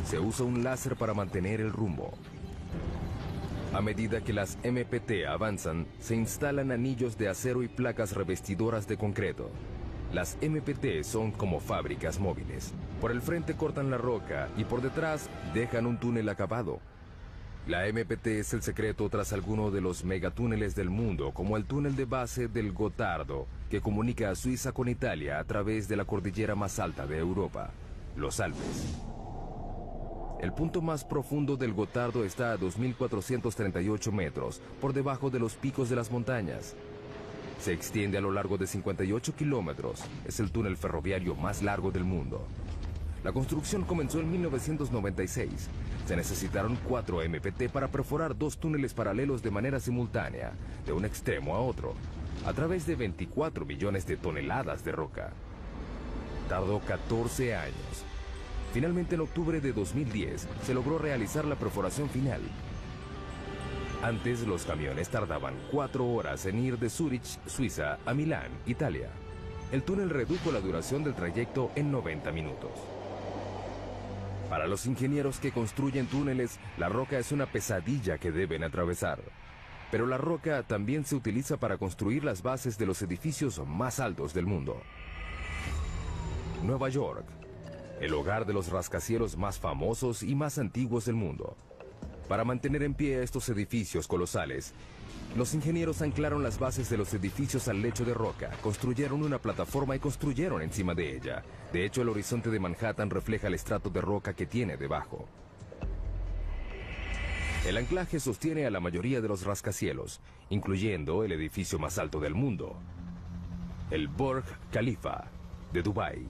Se usa un láser para mantener el rumbo. A medida que las MPT avanzan, se instalan anillos de acero y placas revestidoras de concreto. Las MPT son como fábricas móviles. Por el frente cortan la roca y por detrás dejan un túnel acabado. La MPT es el secreto tras alguno de los megatúneles del mundo, como el túnel de base del Gotardo, que comunica a Suiza con Italia a través de la cordillera más alta de Europa, los Alpes. El punto más profundo del Gotardo está a 2.438 metros, por debajo de los picos de las montañas. Se extiende a lo largo de 58 kilómetros. Es el túnel ferroviario más largo del mundo. La construcción comenzó en 1996. Se necesitaron 4 MPT para perforar 2 túneles paralelos de manera simultánea, de un extremo a otro, a través de 24 millones de toneladas de roca. Tardó 14 años. Finalmente, en octubre de 2010, se logró realizar la perforación final. Antes, los camiones tardaban 4 horas en ir de Zúrich, Suiza, a Milán, Italia. El túnel redujo la duración del trayecto en 90 minutos. Para los ingenieros que construyen túneles, la roca es una pesadilla que deben atravesar. Pero la roca también se utiliza para construir las bases de los edificios más altos del mundo. Nueva York, el hogar de los rascacielos más famosos y más antiguos del mundo. Para mantener en pie estos edificios colosales, los ingenieros anclaron las bases de los edificios al lecho de roca, construyeron una plataforma y construyeron encima de ella. De hecho, el horizonte de Manhattan refleja el estrato de roca que tiene debajo. El anclaje sostiene a la mayoría de los rascacielos, incluyendo el edificio más alto del mundo, el Burj Khalifa de Dubái.